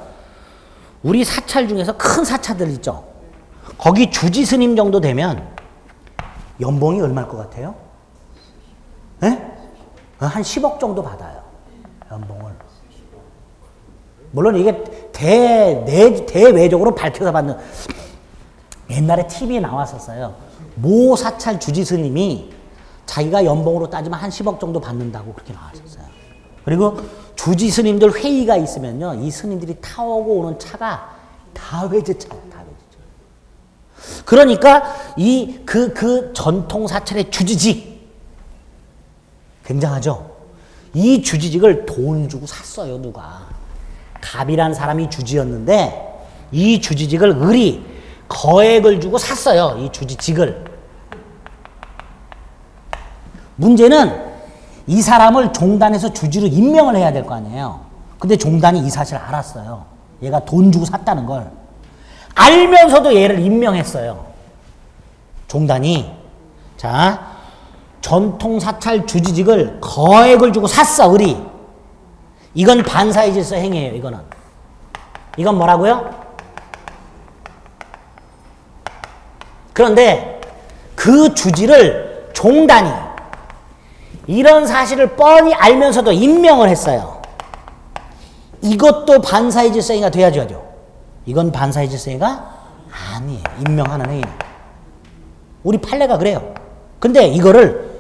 우리 사찰 중에서 큰 사찰들 있죠. 거기 주지 스님 정도 되면 연봉이 얼마일 것 같아요? 네? 한 10억 정도 받아요. 연봉을. 물론 이게 대외적으로 밝혀서 받는, 옛날에 TV에 나왔었어요. 모 사찰 주지 스님이 자기가 연봉으로 따지면 한 10억 정도 받는다고 그렇게 나왔었어요. 그리고 주지 스님들 회의가 있으면요, 이 스님들이 타오고 오는 차가 다 외제차예요. 다 외제차. 그러니까 그 전통 사찰의 주지직 굉장하죠. 이 주지직을 돈 주고 샀어요. 누가. 갑이라는 사람이 주지였는데 이 주지직을 을이 거액을 주고 샀어요. 이 주지직을. 문제는 이 사람을 종단에서 주지로 임명을 해야 될 거 아니에요. 근데 종단이 이 사실을 알았어요. 얘가 돈 주고 샀다는 걸. 알면서도 얘를 임명했어요. 종단이. 자, 전통사찰 주지직을 거액을 주고 샀어, 을이. 이건 반사의 질서 행위예요, 이거는. 이건 뭐라고요? 그런데 그 주지를 종단이 이런 사실을 뻔히 알면서도 임명을 했어요. 이것도 반사의 질서 행위가 돼야죠. 이건 반사의 질서 행위가 아니에요. 임명하는 행위는. 우리 판례가 그래요. 근데 이거를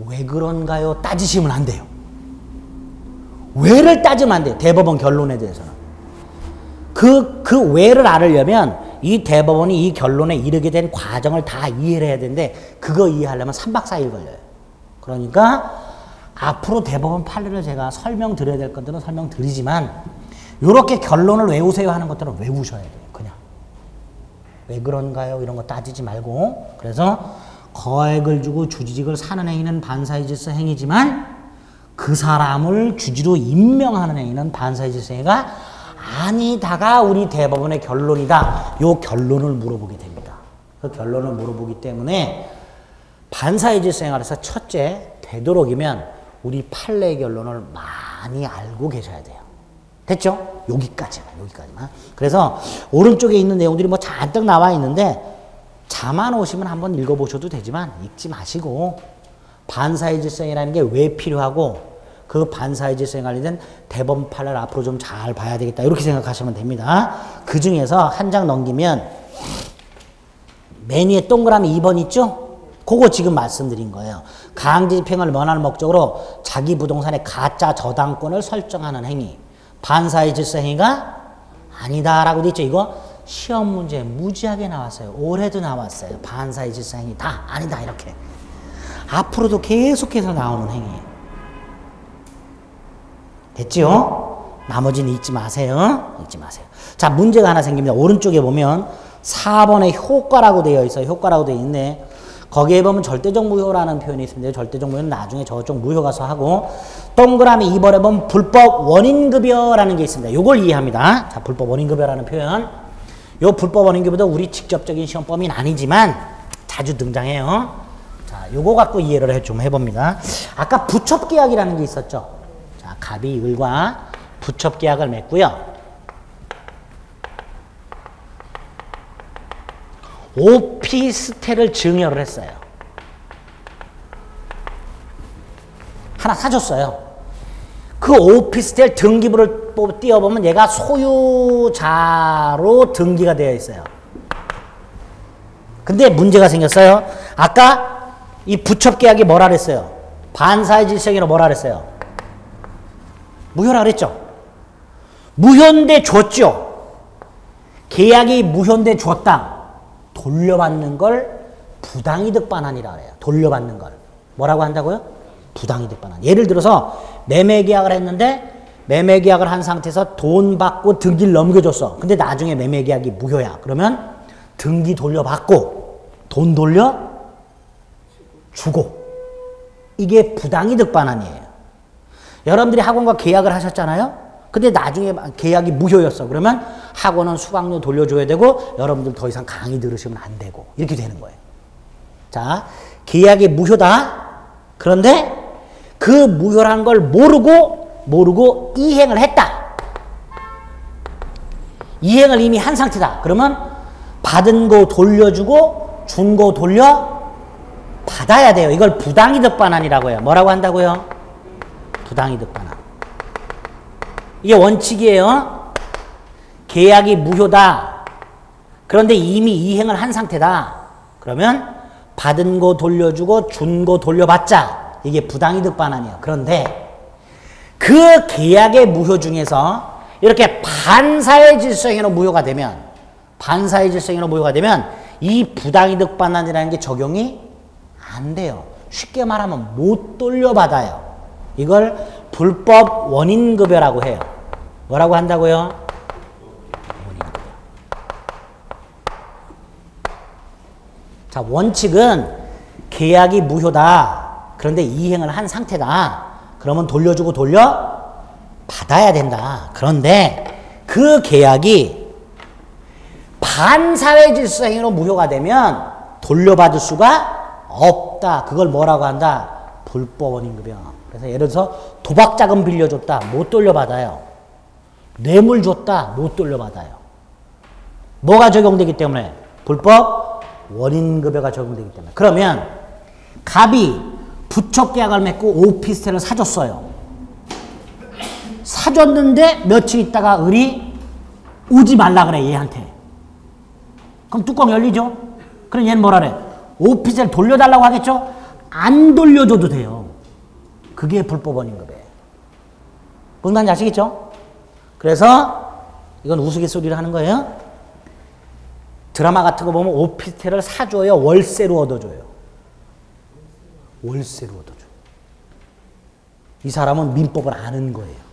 왜 그런가요? 따지시면 안 돼요. 왜를 따지면 안 돼요. 대법원 결론에 대해서는. 그 왜를 알으려면 이 대법원이 이 결론에 이르게 된 과정을 다 이해를 해야 되는데 그거 이해하려면 3박 4일 걸려요. 그러니까 앞으로 대법원 판례를 제가 설명드려야 될 것들은 설명드리지만 이렇게 결론을 외우세요 하는 것들은 외우셔야 돼요. 그냥. 왜 그런가요? 이런 거 따지지 말고. 그래서 거액을 주고 주지직을 사는 행위는 반사의 질서 행위지만 그 사람을 주지로 임명하는 행위는 반사의 질서 행위가 아니다가 우리 대법원의 결론이다. 요 결론을 물어보게 됩니다. 그 결론을 물어보기 때문에 반사의 질서 행위에서 첫째, 되도록이면 우리 판례의 결론을 많이 알고 계셔야 돼요. 됐죠? 여기까지만. 그래서 오른쪽에 있는 내용들이 뭐 잔뜩 나와 있는데 자만 오시면 한번 읽어보셔도 되지만 읽지 마시고 반사의 질서행위라는 게 왜 필요하고 그 반사의 질서에 관련된 대법원 판례를 앞으로 좀 잘 봐야 되겠다 이렇게 생각하시면 됩니다. 그 중에서 한 장 넘기면 맨 위에 동그라미 2번 있죠? 그거 지금 말씀드린 거예요. 강제집행을 면할 목적으로 자기 부동산의 가짜 저당권을 설정하는 행위. 반사의 질서 행위가 아니다라고 돼 있죠. 이거 시험 문제 무지하게 나왔어요. 올해도 나왔어요. 반사의 질서 행위 다 아니다 이렇게. 앞으로도 계속해서 나오는 행위예요. 됐죠? 나머지는 잊지 마세요. 잊지 마세요. 자, 문제가 하나 생깁니다. 오른쪽에 보면 4번에 효과라고 되어 있어요. 효과라고 되어 있네. 거기에 보면 절대적 무효라는 표현이 있습니다. 절대적 무효는 나중에 저쪽 무효 가서 하고, 동그라미 2번에 보면 불법 원인급여라는 게 있습니다. 요걸 이해합니다. 자, 불법 원인급여라는 표현. 요 불법 원인급여도 우리 직접적인 시험 범위는 아니지만 자주 등장해요. 자, 요거 갖고 이해를 좀 해봅니다. 아까 부첩계약이라는 게 있었죠. 자, 갑이 을과 부첩계약을 맺고요. 오피스텔을 증여를 했어요. 하나 사줬어요. 그 오피스텔 등기부를 띄워보면 얘가 소유자로 등기가 되어 있어요. 근데 문제가 생겼어요. 아까 이 부첩계약이 뭐라 그랬어요? 반사의 질서행위로 뭐라 그랬어요? 무효라 그랬죠? 무효인데 줬죠? 계약이 무효인데 줬다. 돌려받는 걸 부당이득 반환이라 그래요. 돌려받는 걸. 뭐라고 한다고요? 부당이득 반환. 예를 들어서 매매계약을 했는데 매매계약을 한 상태에서 돈 받고 등기를 넘겨줬어. 근데 나중에 매매계약이 무효야. 그러면 등기 돌려받고 돈 돌려주고. 이게 부당이득 반환이에요. 여러분들이 학원과 계약을 하셨잖아요. 근데 나중에 계약이 무효였어. 그러면 학원은 수강료 돌려줘야 되고 여러분들 더 이상 강의 들으시면 안 되고 이렇게 되는 거예요. 자, 계약이 무효다. 그런데 그 무효란 걸 모르고 이행을 했다. 이행을 이미 한 상태다. 그러면 받은 거 돌려주고 준 거 돌려받아야 돼요. 이걸 부당이득 반환이라고 해요. 뭐라고 한다고요? 부당이득 반환. 이게 원칙이에요. 계약이 무효다. 그런데 이미 이행을 한 상태다. 그러면 받은 거 돌려주고 준 거 돌려받자. 이게 부당이득 반환이에요. 그런데 그 계약의 무효 중에서 이렇게 반사의 질서행위로 무효가 되면 이 부당이득 반환이라는 게 적용이 안 돼요. 쉽게 말하면 못 돌려받아요. 이걸 불법 원인급여라고 해요. 뭐라고 한다고요? 원인급여. 자, 원칙은 계약이 무효다. 그런데 이행을 한 상태다. 그러면 돌려주고 돌려받아야 된다. 그런데 그 계약이 반사회 질서 행위로 무효가 되면 돌려받을 수가 없다. 그걸 뭐라고 한다? 불법 원인급여. 그래서 예를 들어서 도박자금 빌려줬다. 못 돌려받아요. 뇌물 줬다. 못 돌려받아요. 뭐가 적용되기 때문에? 불법 원인급여가 적용되기 때문에. 그러면 갑이 부첩계약을 맺고 오피스텔을 사줬어요. 사줬는데 며칠 있다가 을이 오지 말라 그래, 얘한테. 그럼 뚜껑 열리죠? 그럼 얘는 뭐라 그래? 오피스텔 돌려달라고 하겠죠? 안 돌려줘도 돼요. 그게 불법 원인급여예요. 무슨 말인지 아시겠죠? 그래서 이건 우스갯소리를 하는 거예요. 드라마 같은 거 보면 오피스텔을 사줘요? 월세로 얻어줘요? 월세로 얻어줘요. 이 사람은 민법을 아는 거예요.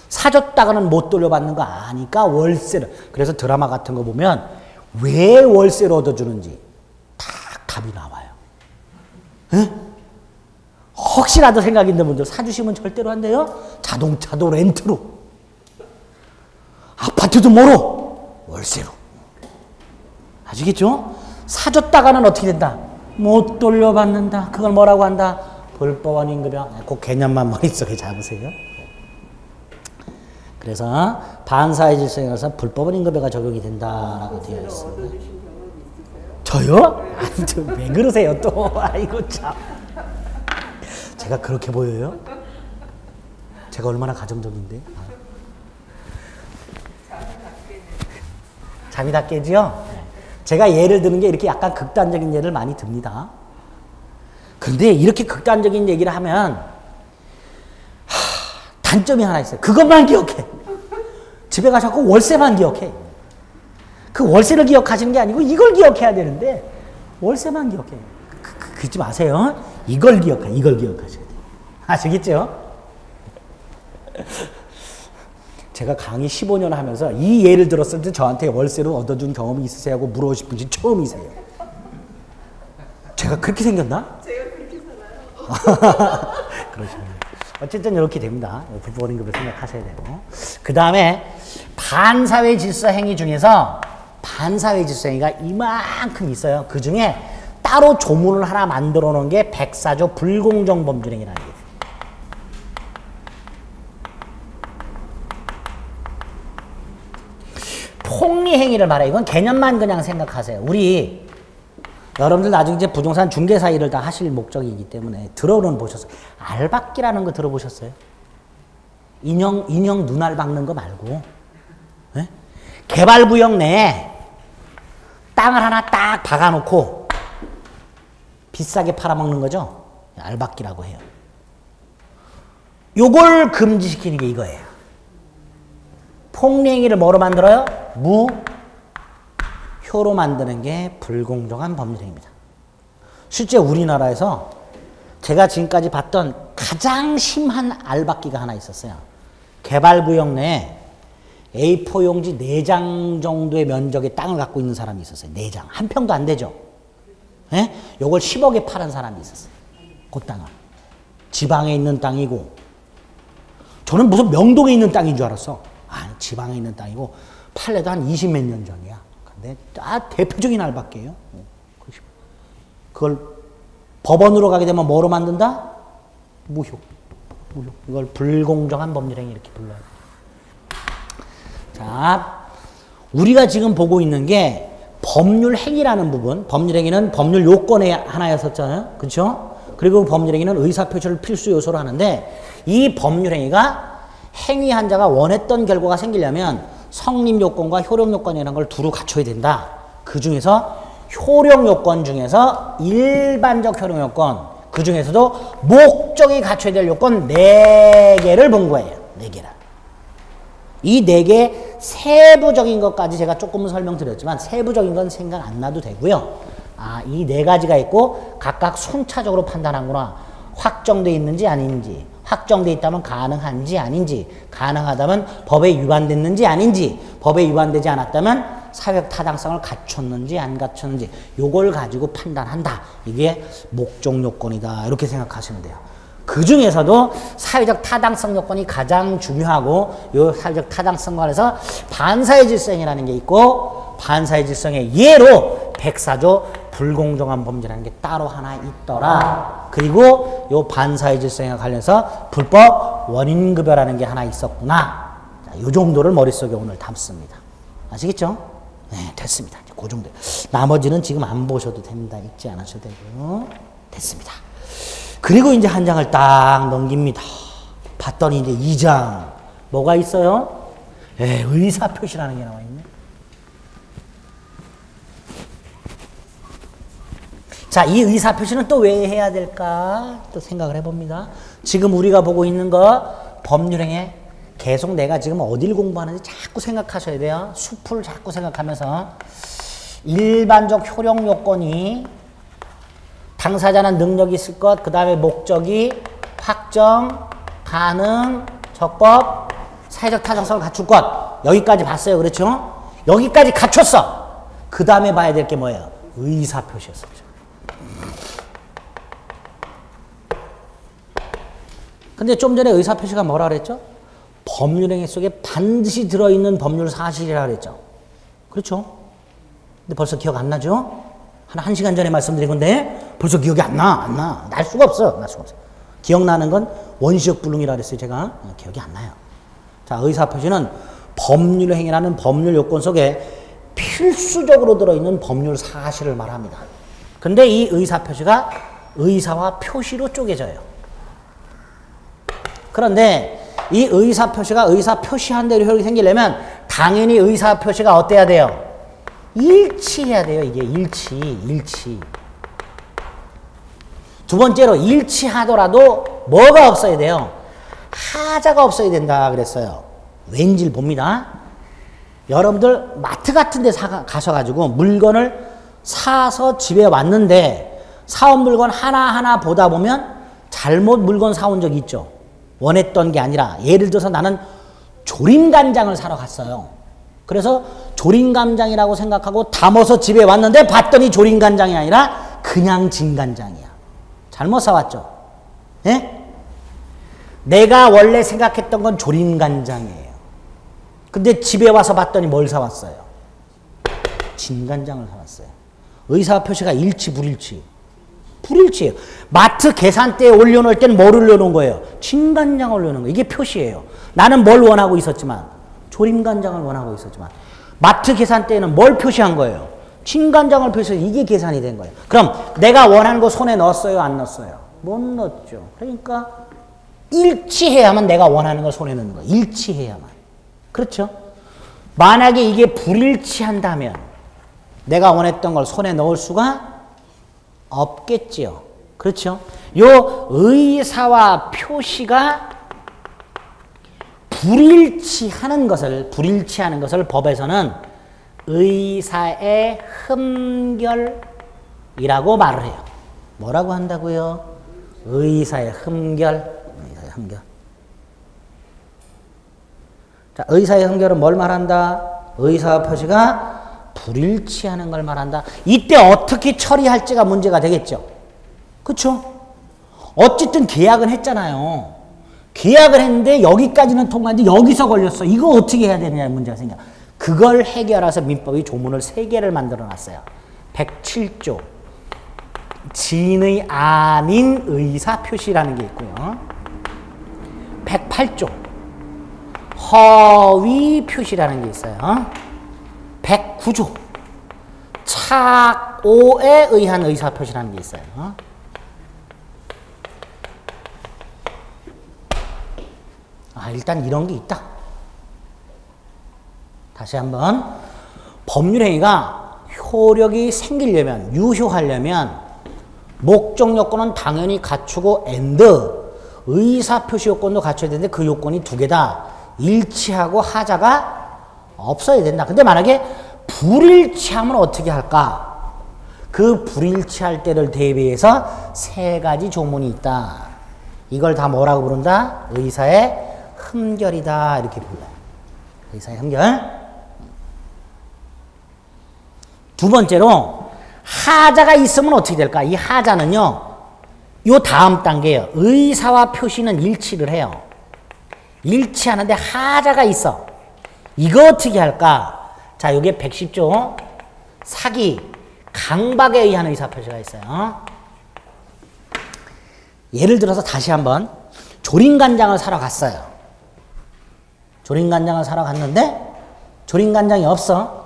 사줬다가는 못 돌려받는 거 아니까 월세로. 그래서 드라마 같은 거 보면 왜 월세로 얻어주는지 다 답이 나와요. 에? 혹시라도 생각 있는 분들 사주시면 절대로 안 돼요. 자동차도 렌트로, 아파트도 뭐로? 월세로. 아시겠죠? 사줬다가는 어떻게 된다? 못 돌려받는다. 그걸 뭐라고 한다? 불법 원인급여. 그 개념만 머릿속에 잡으세요. 그래서 반사의 질서에서 불법 원인급여가 적용이 된다라고 되어 있습니다. 저요? 아니, 왜 그러세요 또? 아이고 참. 제가 그렇게 보여요? 제가 얼마나 가정적인데? 잠이 다 깨지요? 제가 예를 드는 게 이렇게 약간 극단적인 예를 많이 듭니다. 근데 이렇게 극단적인 얘기를 하면 단점이 하나 있어요. 그것만 기억해. 집에 가서 자꾸 월세만 기억해. 그 월세를 기억하시는 게 아니고 이걸 기억해야 되는데 월세만 기억해. 그러지 마세요. 이걸 기억하셔야 돼요. 아시겠죠? 제가 강의 15년 하면서 이 예를 들었을 때 저한테 월세로 얻어준 경험이 있으세요? 하고 물어보신 분이 처음이세요. 제가 제가 그렇게 생겼나? 제가 그렇게 살아요. 그러시군요. 어쨌든 이렇게 됩니다. 불법원임금을 생각하셔야 되고. 그 다음에 반사회 질서 행위 중에서 반사회 질서 행위가 이만큼 있어요. 그 중에 따로 조문을 하나 만들어 놓은 게 백사조 불공정 범죄 행위라는 게 있어요. 폭리 행위를 말해요. 이건 개념만 그냥 생각하세요. 우리 여러분들 나중에 이제 부동산 중개사 일을 다 하실 목적이기 때문에 들어는 보셨어요. 알박기라는 거 들어보셨어요? 인형 눈알 박는 거 말고, 네? 개발구역 내에 땅을 하나 딱 박아놓고 비싸게 팔아먹는 거죠. 알박기라고 해요. 요걸 금지시키는 게 이거예요. 폭리행위를 뭐로 만들어요? 무효로 만드는 게 불공정한 법률행위입니다. 실제 우리나라에서 제가 지금까지 봤던 가장 심한 알박기가 하나 있었어요. 개발구역 내에 A4 용지 4장 정도의 면적의 땅을 갖고 있는 사람이 있었어요. 4장. 한 평도 안 되죠. 예? 요걸 10억에 파는 사람이 있었어요. 그 땅을. 지방에 있는 땅이고. 저는 무슨 명동에 있는 땅인 줄 알았어. 아니, 지방에 있는 땅이고 팔래도 한 20몇 년 전이야. 근데 대표적인 알박기예요. 그걸 법원으로 가게 되면 뭐로 만든다? 무효. 이걸 불공정한 법률행위 이렇게 불러요. 자, 우리가 지금 보고 있는 게 법률행위라는 부분. 법률행위는 법률 요건의 하나였었잖아요. 그렇죠? 그리고 법률행위는 의사표시를 필수 요소로 하는데 이 법률행위가 행위한 자가 원했던 결과가 생기려면 성립요건과 효력요건이라는 걸 두루 갖춰야 된다. 그 중에서 효력요건 중에서 일반적 효력요건, 그 중에서도 목적이 갖춰야 될 요건 4개를 본 거예요. 4개를. 이 4개 세부적인 것까지 제가 조금은 설명드렸지만 세부적인 건 생각 안 나도 되고요. 이 4가지가 있고 각각 순차적으로 판단하구나. 확정돼 있는지 아닌지, 확정돼 있다면 가능한지 아닌지, 가능하다면 법에 위반됐는지 아닌지, 법에 위반되지 않았다면 사회적 타당성을 갖췄는지 안 갖췄는지 요걸 가지고 판단한다. 이게 목적 요건이다. 이렇게 생각하시면 돼요. 그 중에서도 사회적 타당성 요건이 가장 중요하고 요 사회적 타당성 관해서 반사회 질서행위라는 게 있고 반사회 질서행위 예로 백사조 불공정한 범죄라는 게 따로 하나 있더라. 그리고 요 반사회 질서행위와 관련해서 불법 원인급여라는 게 하나 있었구나. 자, 요 정도를 머릿속에 오늘 담습니다. 아시겠죠? 네, 됐습니다. 이제 그 정도. 나머지는 지금 안 보셔도 됩니다. 읽지 않으셔도 되고. 됐습니다. 그리고 이제 한 장을 딱 넘깁니다. 봤더니 이제 2장. 뭐가 있어요? 의사표시라는 게 나와 있네. 자, 이 의사표시는 또 왜 해야 될까? 또 생각을 해봅니다. 지금 우리가 보고 있는 거 법률행위 계속 내가 지금 어딜 공부하는지 자꾸 생각하셔야 돼요. 숲을 자꾸 생각하면서 일반적 효력 요건이 당사자는 능력이 있을 것, 그 다음에 목적이 확정, 가능, 적법, 사회적 타당성을 갖출 것. 여기까지 봤어요. 그렇죠? 여기까지 갖췄어. 그 다음에 봐야 될 게 뭐예요? 의사표시였었죠. 근데 좀 전에 의사표시가 뭐라 그랬죠? 법률행위 속에 반드시 들어있는 법률 사실이라 그랬죠. 그렇죠? 근데 벌써 기억 안 나죠? 한 시간 전에 말씀드린 건데 벌써 기억이 안 나. 날 수가 없어. 기억나는 건 원시적 불능이라 그랬어요. 제가. 기억이 안 나요. 자, 의사표시는 법률행위라는 법률 요건 속에 필수적으로 들어있는 법률 사실을 말합니다. 근데 이 의사표시가 의사와 표시로 쪼개져요. 그런데 이 의사표시가 의사표시한 대로 효력이 생기려면 당연히 의사표시가 어때야 돼요? 일치해야 돼요. 이게 일치. 두 번째로 일치하더라도 뭐가 없어야 돼요? 하자가 없어야 된다 그랬어요. 왠지를 봅니다. 여러분들 마트 같은 데 가셔가지고 물건을 사서 집에 왔는데 사온 물건 하나하나 보다 보면 잘못 물건 사온 적이 있죠. 원했던 게 아니라 예를 들어서 나는 조림간장을 사러 갔어요. 그래서 조림간장이라고 생각하고 담아서 집에 왔는데 봤더니 조림간장이 아니라 그냥 진간장이야. 잘못 사왔죠? 예? 내가 원래 생각했던 건 조림간장이에요. 근데 집에 와서 봤더니 뭘 사왔어요? 진간장을 사왔어요. 의사 표시가 일치, 불일치. 불일치예요. 마트 계산대에 올려놓을 때는 뭘 올려놓은 거예요? 진간장을 올려놓은 거예요. 이게 표시예요. 나는 뭘 원하고 있었지만, 조림간장을 원하고 있었지만, 마트 계산대에는 뭘 표시한 거예요? 진간장을 표시해서 이게 계산이 된 거예요. 그럼 내가 원하는 거 손에 넣었어요? 안 넣었어요? 못 넣었죠. 그러니까 일치해야만 내가 원하는 걸 손에 넣는 거예요. 일치해야만. 그렇죠? 만약에 이게 불일치한다면 내가 원했던 걸 손에 넣을 수가 없겠지요. 그렇죠? 요 의사와 표시가 불일치하는 것을 법에서는 의사의 흠결이라고 말을 해요. 뭐라고 한다고요? 의사의 흠결. 의사의 흠결. 자, 의사의 흠결은 뭘 말한다? 의사와 표시가 불일치하는 걸 말한다. 이때 어떻게 처리할지가 문제가 되겠죠. 그렇죠? 어쨌든 계약은 했잖아요. 계약을 했는데 여기까지는 통과했는데 여기서 걸렸어. 이거 어떻게 해야 되느냐는 문제가 생겨. 그걸 해결해서 민법이 조문을 3개를 만들어 놨어요. 107조 진의 아닌 의사표시라는 게 있고요. 108조 허위표시라는 게 있어요. 109조 착오에 의한 의사표시라는 게 있어요. 일단 이런 게 있다. 다시 한번 법률행위가 효력이 생기려면 유효하려면 목적 요건은 당연히 갖추고 의사표시 요건도 갖춰야 되는데 그 요건이 2개다. 일치하고 하자가 없어야 된다. 근데 만약에 불일치하면 어떻게 할까? 그 불일치할 때를 대비해서 3가지 조문이 있다. 이걸 다 뭐라고 부른다? 의사의 흠결이다. 이렇게 불러요. 의사의 흠결. 두 번째로 하자가 있으면 어떻게 될까? 이 하자는요. 요 다음 단계예요. 의사와 표시는 일치를 해요. 일치하는데 하자가 있어. 이거 어떻게 할까? 자, 요게 110조 사기, 강박에 의한 의사표시가 있어요. 예를 들어서 다시 한번 조림간장을 사러 갔어요. 조림간장을 사러 갔는데 조림간장이 없어.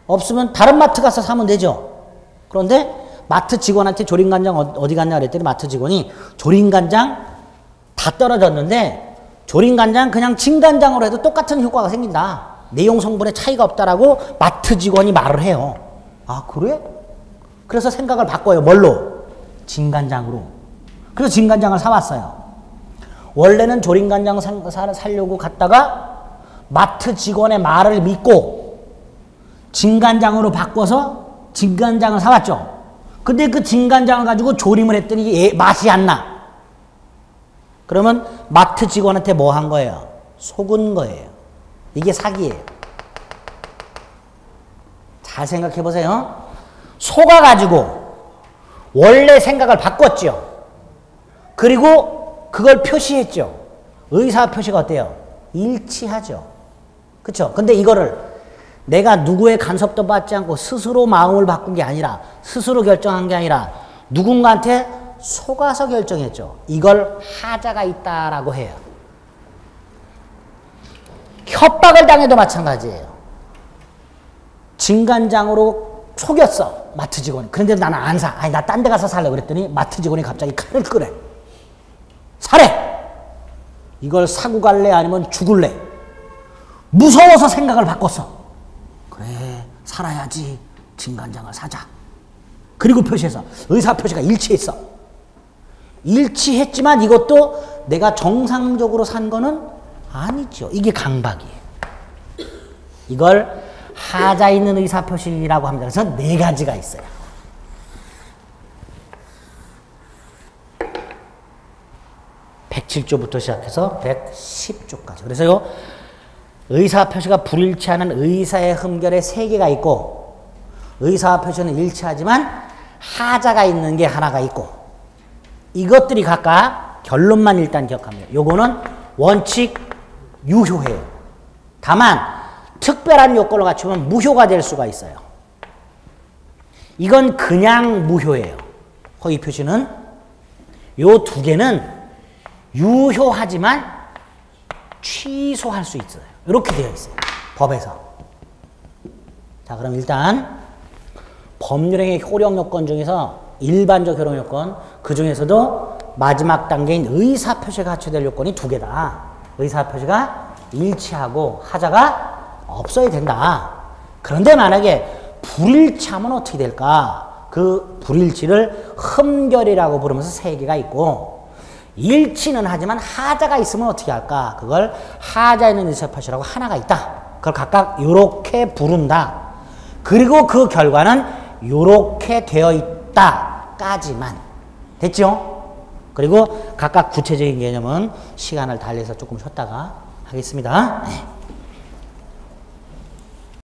없으면 다른 마트 가서 사면 되죠. 그런데 마트 직원한테 조림간장 어디 갔냐 그랬더니 마트 직원이 조림간장 다 떨어졌는데 조림간장 그냥 진간장으로 해도 똑같은 효과가 생긴다. 내용 성분에 차이가 없다라고 마트 직원이 말을 해요. 아, 그래? 그래서 생각을 바꿔요. 뭘로? 진간장으로. 그래서 진간장을 사왔어요. 원래는 조림간장 사려고 갔다가 마트 직원의 말을 믿고 진간장으로 바꿔서 진간장을 사왔죠. 근데 그 진간장을 가지고 조림을 했더니 맛이 안 나. 그러면 마트 직원한테 뭐 한 거예요? 속은 거예요. 이게 사기예요. 잘 생각해 보세요. 속아가지고 원래 생각을 바꿨죠. 그리고 그걸 표시했죠. 의사 표시가 어때요? 일치하죠. 그렇죠? 근데 이거를 내가 누구의 간섭도 받지 않고 스스로 마음을 바꾼 게 아니라 스스로 결정한 게 아니라 누군가한테 속아서 결정했죠. 이걸 하자가 있다라고 해요. 협박을 당해도 마찬가지예요. 진간장으로 속였어. 마트 직원이. 그런데 나는 안 사. 아니, 나 딴 데 가서 살려고 그랬더니 마트 직원이 갑자기 칼을 끄래. 사래! 이걸 사고 갈래? 아니면 죽을래? 무서워서 생각을 바꿨어. 그래, 살아야지. 진간장을 사자. 그리고 표시해서 의사표시가 일치했어. 일치했지만 이것도 내가 정상적으로 산 거는 아니죠. 이게 강박이에요. 이걸 하자 있는 의사표시라고 합니다. 그래서 4가지가 있어요. (107조부터) 시작해서 110조까지. 그래서 요 의사표시가 불일치하는 의사의 흠결에 3개가 있고 의사표시는 일치하지만 하자가 있는 게 하나가 있고 이것들이 각각 결론만 일단 기억합니다. 요거는 원칙 유효해요. 다만 특별한 요건을 갖추면 무효가 될 수가 있어요. 이건 그냥 무효예요. 이 표시는 요 두 개는 유효하지만 취소할 수 있어요. 이렇게 되어 있어요. 법에서. 자, 그럼 일단 법률행위 효력 요건 중에서 일반적 효력 요건, 그 중에서도 마지막 단계인 의사표시가 갖춰야 될 요건이 두 개다. 의사표시가 일치하고 하자가 없어야 된다. 그런데 만약에 불일치하면 어떻게 될까? 그 불일치를 흠결이라고 부르면서 세 개가 있고, 일치는 하지만 하자가 있으면 어떻게 할까? 그걸 하자 있는 의사표시라고 하나가 있다. 그걸 각각 요렇게 부른다. 그리고 그 결과는 요렇게 되어 있다까지만. 됐죠? 그리고 각각 구체적인 개념은 시간을 달리해서 조금 쉬었다가 하겠습니다. 네.